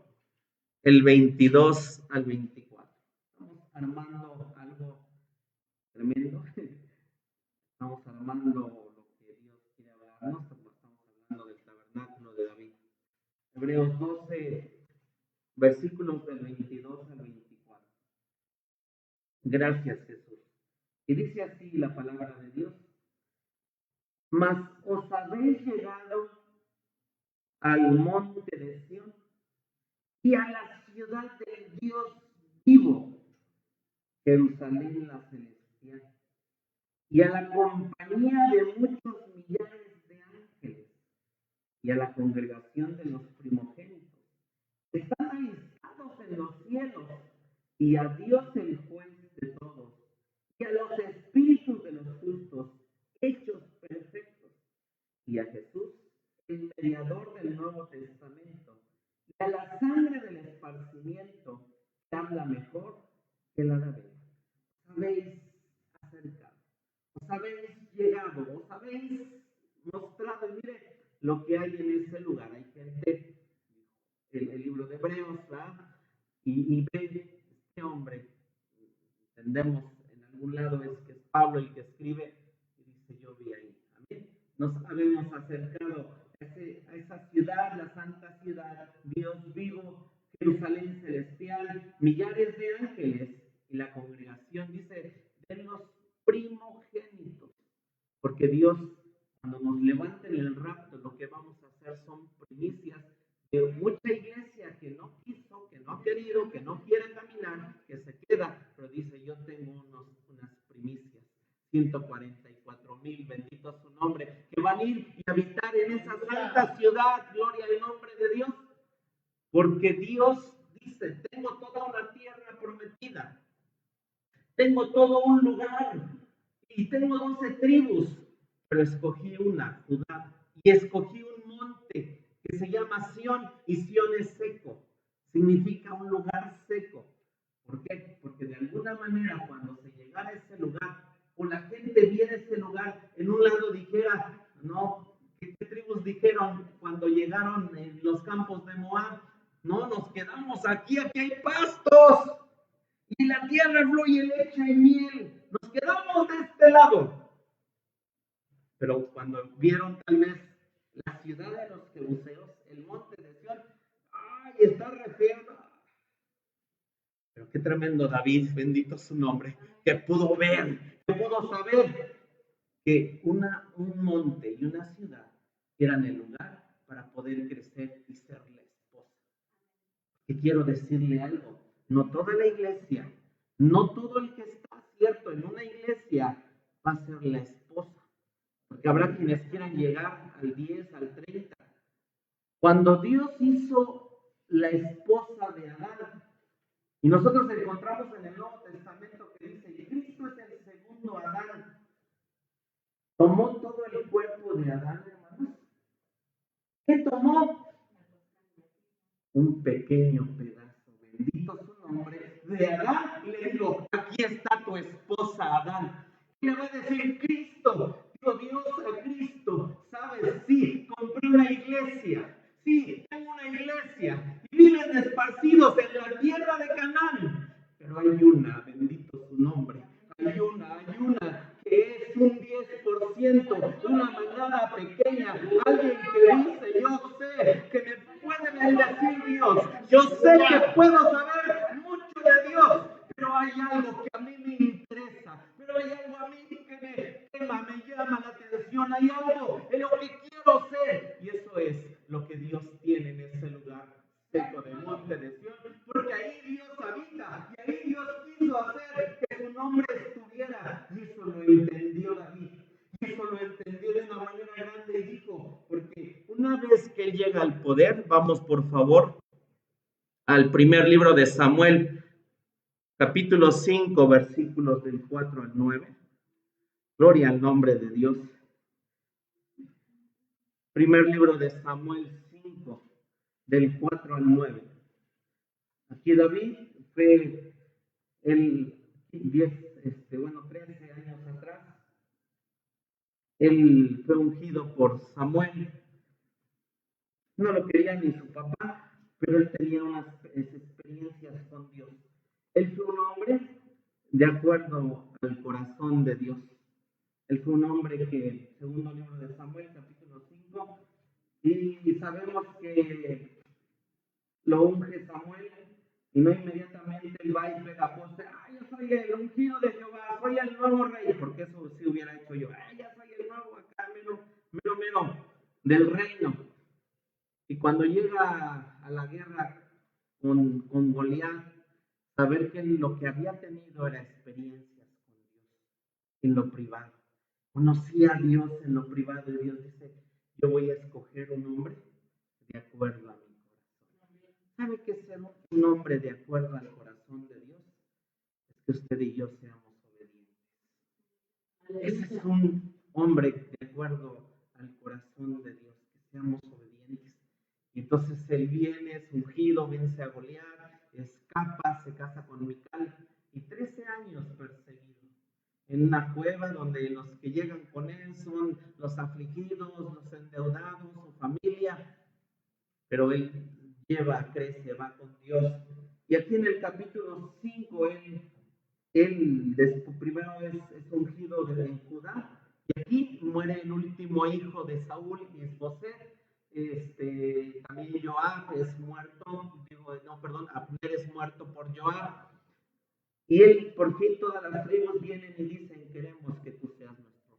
el 22 al 24. Estamos armando algo tremendo. Estamos armando lo que Dios quiere hablarnos, como estamos hablando del tabernáculo de David. Hebreos 12, versículos del 22 al 24. Gracias, Jesús. Y dice así la palabra de Dios. Mas os habéis llegado al monte de Sión y a la ciudad del Dios vivo, Jerusalén la celestial, y a la compañía de muchos millares de ángeles, y a la congregación de los primogénitos, que están alistados en los cielos, y a Dios el juez de todos, y a los espíritus de los justos, hechos perfectos, y a Jesús, el mediador del Nuevo Testamento, y a la sangre del esparcimiento, que habla mejor que la de Abel. Os habéis acercado, os habéis llegado, os habéis mostrado, y mire lo que hay en ese lugar. Hay gente, el libro de Hebreos, ¿verdad? Y ve este hombre, entendemos en algún lado es que es Pablo el que escribe, y dice: yo vi ahí. Amén. Nos habíamos acercado a esa ciudad, la santa ciudad, Dios vivo, Jerusalén celestial, millares de ángeles y la congregación, dice, de los primogénitos, porque Dios, cuando nos levante en el rapto, lo que vamos a hacer son primicias de mucha iglesia que no quiso, que no ha querido, que no quiere caminar, que se queda, pero dice: yo tengo unas primicias, 144,000, bendito su nombre, que van a ir y habitar en esa santa ciudad, gloria al nombre de Dios, porque Dios dice: tengo toda una tierra prometida, tengo todo un lugar y tengo 12 tribus, pero escogí una, Judá, y escogí un monte que se llama Sión, y Sión es seco, significa un lugar seco. ¿Por qué? Porque de alguna manera cuando se llegara a ese lugar, o la gente viera ese lugar, en un lado dijera, no, ¿qué tribus dijeron cuando llegaron en los campos de Moab? No, nos quedamos aquí hay pastos, y la tierra fluye leche y miel, nos quedamos de este lado. Pero cuando vieron tal vez la ciudad de los jebuseos, el monte de Sión, ¡ay, está re feo! Pero qué tremendo David, bendito su nombre, que pudo ver, que pudo saber que un monte y una ciudad eran el lugar para poder crecer y ser la esposa. Y quiero decirle algo, no toda la iglesia, no todo el que está cierto en una iglesia va a ser la esposa, porque habrá quienes quieran llegar al 10, al 30. Cuando Dios hizo la esposa de Adán, y nosotros encontramos en el Nuevo Testamento que dice: y Cristo es el segundo Adán, tomó todo el cuerpo de Adán, hermanos. ¿Qué tomó? Un pequeño pedazo, bendito su nombre, de Adán, y le dijo: aquí está tu esposa Adán. Y le va a decir Cristo, digo Dios a Cristo: sabes, sí, compré una iglesia, sí, tengo una iglesia, y viven esparcidos en la tierra de Canaán, pero hay una, bendito su nombre, hay una que es un 10%, una manada pequeña, alguien que dice: yo sé que me puede bendecir Dios, yo sé que puedo saber mucho de Dios, pero hay algo que a mí me interesa, pero hay algo a mí que me quema, me llama la atención, hay algo en lo que quiero ser, y eso es lo que Dios tiene en ese lugar seco del monte de Sión, porque ahí Dios habita, y ahí Dios quiso hacer que su nombre estuviera, y eso lo entendió David, y eso lo entendió de una manera grande, y dijo, porque una vez que él llega al poder, vamos por favor al primer libro de Samuel, capítulo 5, versículos del 4 al 9, gloria al nombre de Dios. Primer libro de Samuel 5, del 4 al 9. Aquí David fue el 13 años atrás. Él fue ungido por Samuel. No lo quería ni su papá, pero él tenía unas experiencias con Dios. Él fue un hombre de acuerdo al corazón de Dios. Él fue un hombre que, segundo libro de Samuel, capítulo 5, y sabemos que lo unge Samuel, y no inmediatamente él va y pega poste, yo soy el ungido de Jehová, soy el nuevo rey, porque eso sí hubiera hecho yo, ya soy el nuevo acá, mero del reino. Y cuando llega a la guerra con Goliat, saber que lo que había tenido era experiencias con Dios en lo privado. Conocía a Dios en lo privado y Dios dice, yo voy a escoger un hombre de acuerdo a mi corazón. ¿Sabe qué es ser un hombre de acuerdo al corazón de Dios? Es que usted y yo seamos obedientes. Ese es un hombre de acuerdo al corazón de Dios, que seamos obedientes. Y entonces él viene, es ungido, vence a Goliat, escapa, se casa con Mical y 13 años perseguido. En una cueva donde los que llegan con él son los afligidos, los endeudados, su familia, pero él crece, va con Dios. Y aquí en el capítulo 5, él primero es ungido en Judá, y aquí muere el último hijo de Saúl, Isboset. También Joab es muerto, Abner es muerto por Joab. Y él, por fin, todas las tribus vienen y dicen, queremos que tú seas nuestro.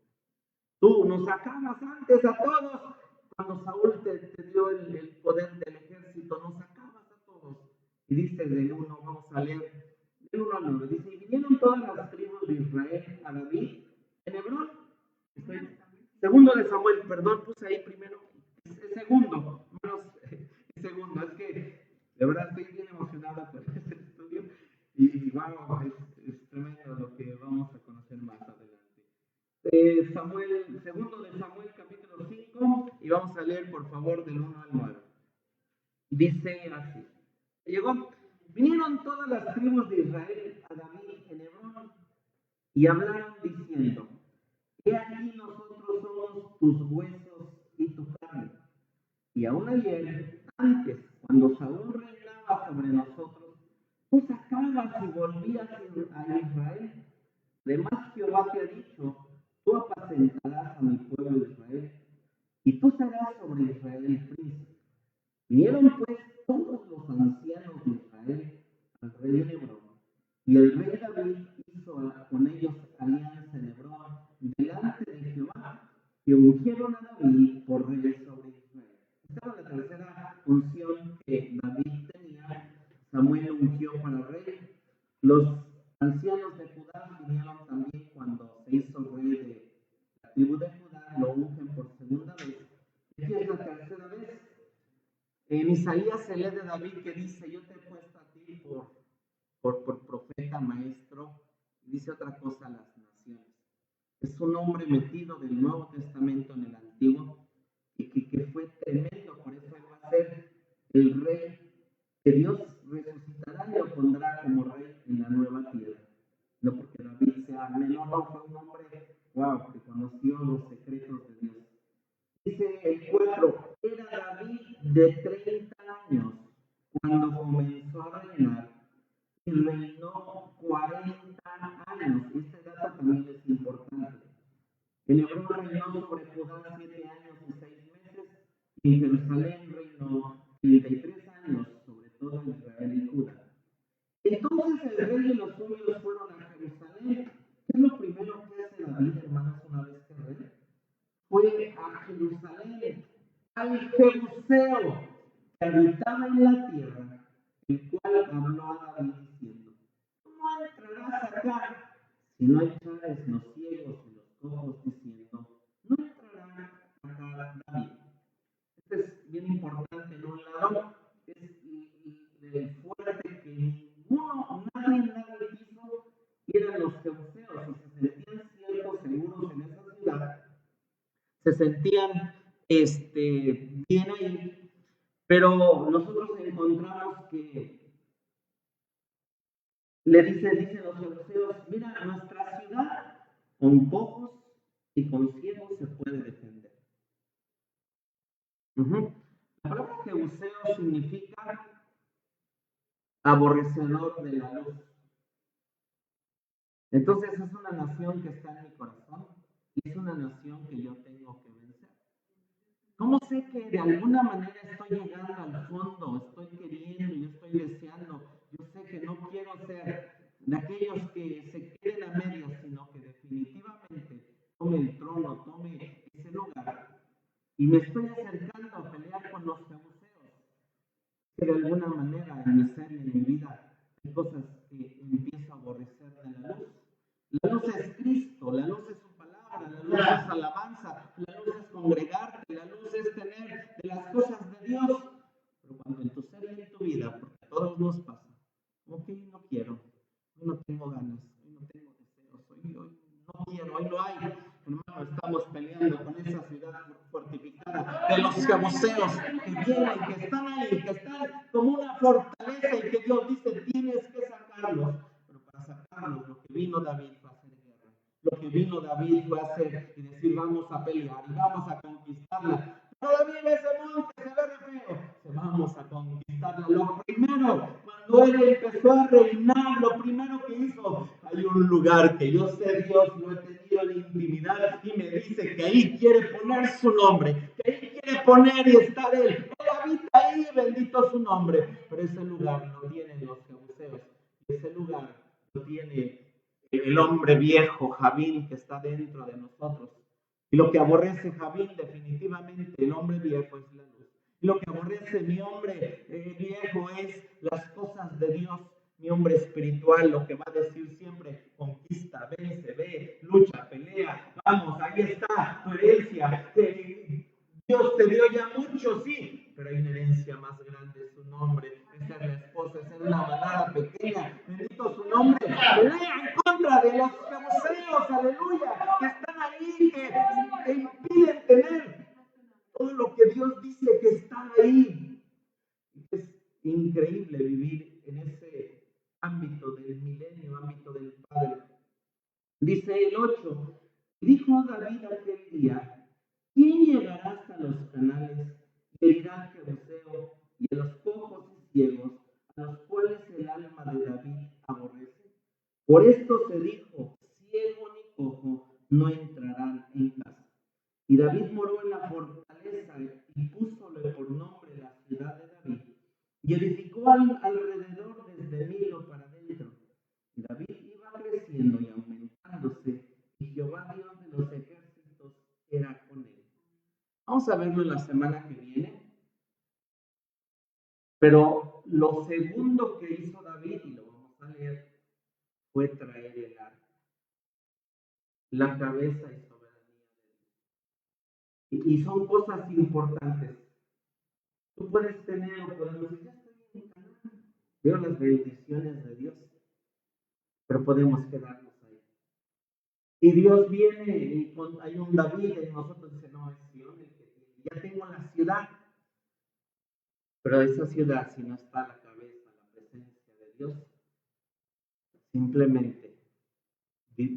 Tú nos sacabas antes a todos. Cuando Saúl te dio el poder del ejército, nos sacabas a todos. Y dice del 1, vamos a leer, del 1 al 9, dice, y vinieron todas las tribus de Israel a David en Hebrón. Segundo de Samuel, perdón, puse ahí primero, segundo, segundo, es que de verdad estoy bien emocionada por este estudio y wow, es tremendo lo que vamos a conocer más adelante. Segundo de Samuel, capítulo 5, y vamos a leer por favor del 1 al 9. Dice así, vinieron todas las tribus de Israel a David en Hebrón y hablaron diciendo, he aquí nosotros somos tus huesos y tu carne. Y aún ayer, antes, cuando Saúl reinaba sobre nosotros, tú sacabas y volvías a Israel. Además, Jehová te ha dicho, tú apacentarás a mi pueblo Israel, y tú serás sobre Israel el príncipe. Vinieron pues todos los ancianos de Israel al rey de Hebrón, y el rey David hizo con ellos alianza en Hebrón delante de Jehová, y ungieron a David por rey sobre Israel. Esta era la tercera unción que David tenía. Samuel ungió para rey. Los ancianos de Judá vinieron también cuando se hizo rey de la tribu de Judá, lo ungen por segunda vez. Esta es la tercera vez. En Isaías se lee de David que dice, yo te he puesto a ti por profeta, maestro, y dice otra cosa a las naciones. Es un hombre metido del Nuevo Testamento en el Antiguo, y que fue tremendo, por eso él va a ser el rey que Dios resucitará y lo pondrá como rey en la nueva tierra. No porque David sea menor, no, fue un hombre, wow, que conoció los secretos de Dios. Dice el 4, era David de 30 años cuando comenzó a reinar y reinó 40 años. Este dato también es importante. En Hebrón reinó sobre Judá 7 años y 6 meses, y en Jerusalén reinó 33 años sobre todo Israel y Judá. Entonces el rey y los suyos fueron a Jerusalén. ¿Qué es lo primero que hace David, hermanos, una vez que rey? Fue a Jerusalén, al Jebuseo que habitaba en la tierra, el cual habló a David diciendo, no entrarás acá, si no echares los ciegos y los cojos, diciendo, no entrará acá David. Esto es bien importante. En un lado es el fuerte que nadie hizo, y eran los jebuseos, y se sentían ciertos seguros en esa ciudad, se sentían bien ahí, pero nosotros encontramos que dicen los jebuseos, mira, nuestra ciudad con cojos y con ciegos se puede defender. La palabra jebuseo significa aborrecedor de la luz. Entonces es una nación que está en mi corazón y es una nación que yo tengo que vencer. ¿Cómo sé que de alguna manera estoy llegando al fondo, estoy queriendo, yo estoy deseando? Yo sé que no quiero ser de aquellos que se queden a medias, sino que definitivamente tome el trono, tome ese lugar. Y me estoy acercando a pelear con los jebuseos, que de alguna manera en mi ser y en mi vida hay cosas que empiezo a aborrecer de la luz. La luz es Cristo, la luz es su palabra, la luz es alabanza, la luz es congregarte, la luz es tener de las cosas de Dios. Pero cuando en tu ser y en tu vida, porque a todos nos pasa, como que hoy no quiero, hoy no tengo ganas, hoy no tengo deseos, hoy no quiero, hoy no hay. Hermano, estamos peleando con esa ciudad fortificada de los jebuseos que vienen, que están ahí, que están como una fortaleza y que Dios dice, tienes que sacarlos. Pero para sacarlos, lo que vino David fue a hacer guerra. Lo que vino David fue a hacer y decir, vamos a pelear y vamos a conquistarla. Pero David ese monte se ve feo. Vamos a conquistarla. Lo primero, cuando él empezó a reinar, lo primero que hizo, hay un lugar que yo sé Dios lo he tenido en intimidad y me dice que ahí quiere poner su nombre, que ahí quiere poner y estar él. Él habita ahí, bendito su nombre. Pero ese lugar lo tienen los jebuseos. Ese lugar lo tiene el hombre viejo, Javín, que está dentro de nosotros. Y lo que aborrece Javín, definitivamente, el hombre viejo es la luz. Y lo que aborrece mi hombre viejo es las cosas de Dios. Mi hombre espiritual, lo que va a decir siempre, conquista, vence, ve, lucha, pelea, vamos, ahí está tu herencia. Dios te dio ya mucho, sí, pero hay una herencia más grande, su nombre, es ser la esposa, es ser una manada pequeña, bendito su nombre, pelea en contra de los jebuseos, aleluya, que están ahí, que impiden tener todo lo que Dios dice que está ahí. Es increíble vivir en ese ámbito del milenio, ámbito del Padre. Dice el 8, dijo David aquel día, ¿quién llegará hasta los canales y herirá al jebuseo y a los cojos y ciegos, a los cuales el alma de David aborrece? Por esto se dijo, ciego ni cojo no entrarán en casa. Y David moró en la fortaleza y púsole por nombre la ciudad de David. Y edificó alrededor desde Milo para adentro. Y David iba creciendo y aumentándose, y Jehová Dios de los ejércitos era con él. Vamos a verlo la semana que viene. Pero lo segundo que hizo David, y lo vamos a leer, fue traer el arca, la cabeza y soberanía de Dios. Y son cosas importantes. Tú puedes tener o podemos decir, ya estoy en Canaán, veo las bendiciones de Dios, pero podemos quedarnos ahí. Y Dios viene y hay un David en nosotros dice, no, es Sion el que tiene. Ya tengo la ciudad, pero esa ciudad, si no está la cabeza, la presencia de Dios, simplemente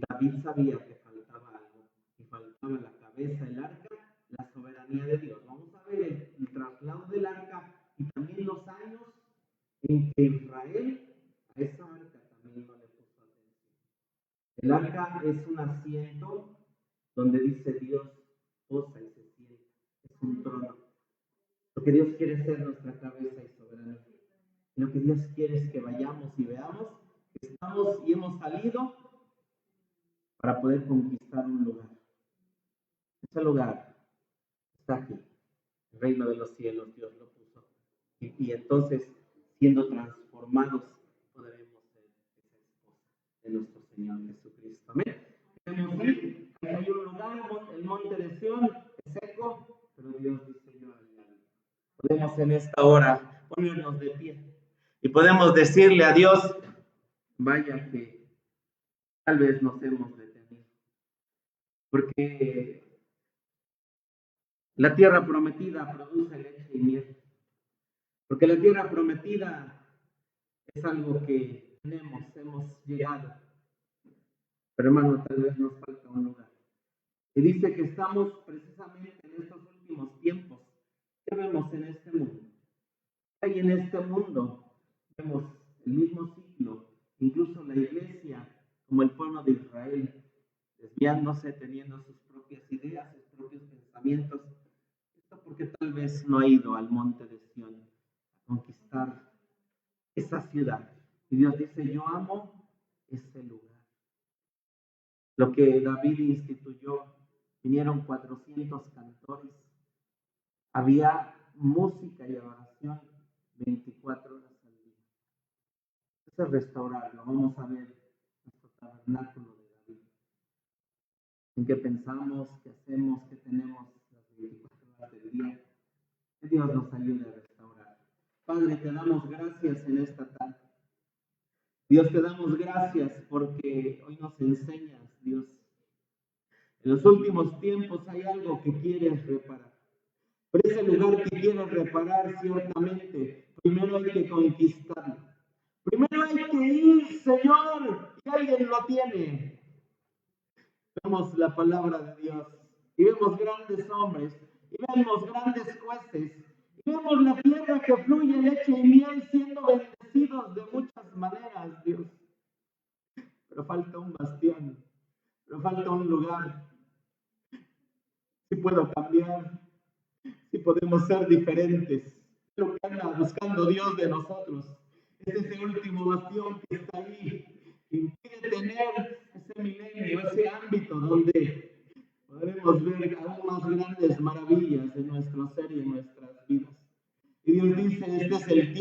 David sabía que faltaba algo, y faltaba la cabeza, el arca, la soberanía de Dios. Vamos a ver el traslado del arca y también los años en que Israel a esa arca también no le puso atención. El arca es un asiento donde dice Dios posa y se sienta, es un trono. Lo que Dios quiere ser nuestra cabeza y soberanía. Lo que Dios quiere es que vayamos y veamos que estamos y hemos salido para poder conquistar un lugar. Ese lugar está aquí, el reino de los cielos, Dios lo puso. Y entonces, siendo transformados, podremos ser esa esposa de nuestro Señor Jesucristo. Amén. Podemos ir, hay un lugar, el monte de Sión, es seco, pero Dios dice yo allá. Podemos en esta hora ponernos de pie y podemos decirle a Dios, vaya que tal vez nos hemos detenido, porque La tierra prometida produce leche y miel, porque la tierra prometida es algo que hemos llegado, pero hermano, tal vez nos falta un lugar. Y dice que estamos precisamente en estos últimos tiempos. ¿Qué vemos en este mundo? Hay en este mundo, vemos el mismo ciclo, incluso la iglesia, como el pueblo de Israel, desviándose, teniendo sus propias ideas, sus propios pensamientos. Esto porque tal vez no ha ido al monte de Sión a conquistar esa ciudad. Y Dios dice, yo amo ese lugar. Lo que David instituyó, vinieron 400 cantores, había música y adoración 24 horas al día. Eso es restaurarlo. Vamos a ver nuestro tabernáculo de David. En qué pensamos, qué hacemos, qué tenemos las 24 horas del día. Que Dios nos ayude a restaurar. Padre, te damos gracias en esta tarde. Dios, te damos gracias porque hoy nos enseñas, Dios. En los últimos tiempos hay algo que quieres reparar. Pero ese lugar que quieres reparar, ciertamente, primero hay que conquistarlo. Primero hay que ir, Señor, y alguien lo tiene. Vemos la palabra de Dios y vemos grandes hombres y vemos grandes jueces y vemos la tierra que fluye leche y miel siendo bendecidos de muchas maneras, Dios. Pero falta un bastión, pero falta un lugar. Si puedo cambiar, si podemos ser diferentes, lo que anda buscando Dios de nosotros es ese último bastión que está ahí, que impide tener ese milenio, ese ámbito donde podremos ver aún más grandes maravillas de nuestro ser y en nuestras vidas. Y Dios dice, este es el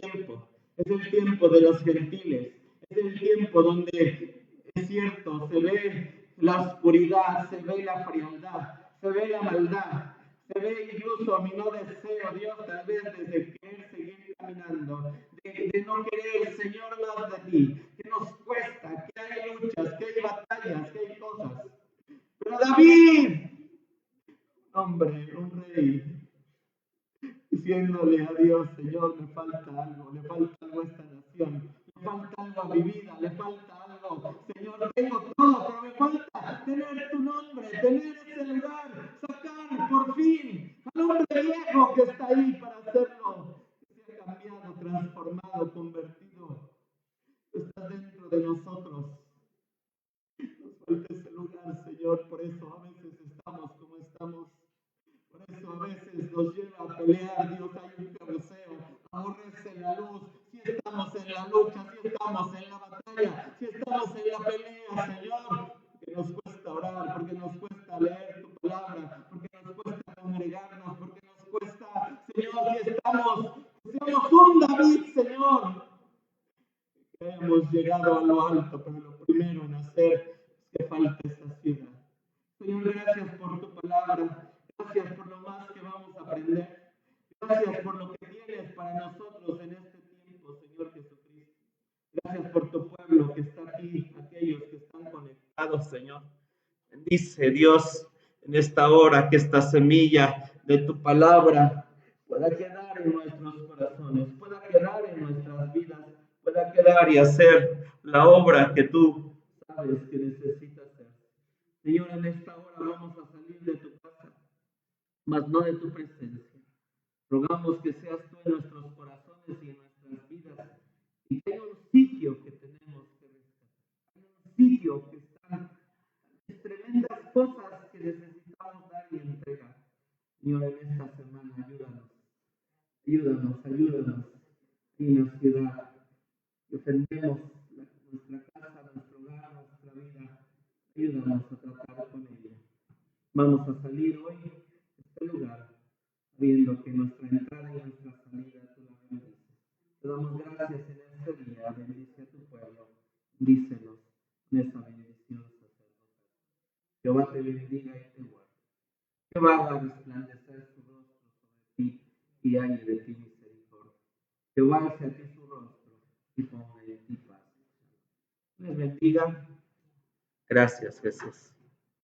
tiempo de los gentiles, es el tiempo donde es cierto, se ve la oscuridad, se ve la frialdad, se ve la maldad, se ve incluso mi no deseo, Dios, tal vez desde querer seguir caminando, de no querer, Señor, más de ti, que nos cuesta, que hay luchas, que hay batallas, que hay cosas. Pero David, hombre, un rey, diciéndole a Dios, Señor, le falta algo a esta nación, le falta algo a mi vida, le falta algo, Señor, tengo todo, pero me falta tener tu nombre, tener ese lugar, sacar por fin al hombre viejo que está ahí para hacerlo, que sea cambiado, transformado, convertido. Estás dentro de nosotros. Nos falta ese lugar, Señor, por eso a veces estamos como estamos. Por eso a veces nos lleva a pelear, Dios, hay un cabeceo, aborrece la luz, si estamos en la lucha, si estamos en la batalla, si estamos en la pelea, Señor, porque nos cuesta orar, porque nos cuesta leer tu palabra, porque nos cuesta congregarnos, porque nos cuesta, Señor, si seamos un David, Señor, que hemos llegado a lo alto, pero lo primero en hacer es que falte esa ciudad. Señor, gracias por tu palabra. Gracias por lo más que vamos a aprender. Gracias por lo que tienes para nosotros en este tiempo, Señor Jesucristo. Gracias por tu pueblo que está aquí, aquellos que están conectados, Señor. Bendice, Dios, en esta hora que esta semilla de tu palabra pueda quedar en nuestros corazones, pueda quedar en nuestras vidas, pueda quedar y hacer la obra que tú sabes que necesitas hacer. Señor, en esta hora vamos a salir de tu casa, mas no de tu presencia. Rogamos que seas tú en nuestros corazones y en nuestras vidas y que haya un sitio que tenemos que rescatar. Hay un sitio que están tremendas cosas que necesitamos dar y entregar. Señor, en esta semana, ayúdanos en la ciudad. Defendemos nuestra casa, nuestro hogar, nuestra vida. Ayúdanos a tratar con ella. Vamos a salir hoy de este lugar, sabiendo que nuestra entrada y nuestra salida tú la bendices. Te damos gracias en este día. Bendice a tu pueblo. Dícenos en esa bendición sacerdotal. Jehová te bendiga y te guarde. Jehová haga resplandecer su rostro sobre ti y haya de ti misericordia. Jehová alce a ti su rostro y ponga en ti paz. Les bendiga. Gracias, Jesús.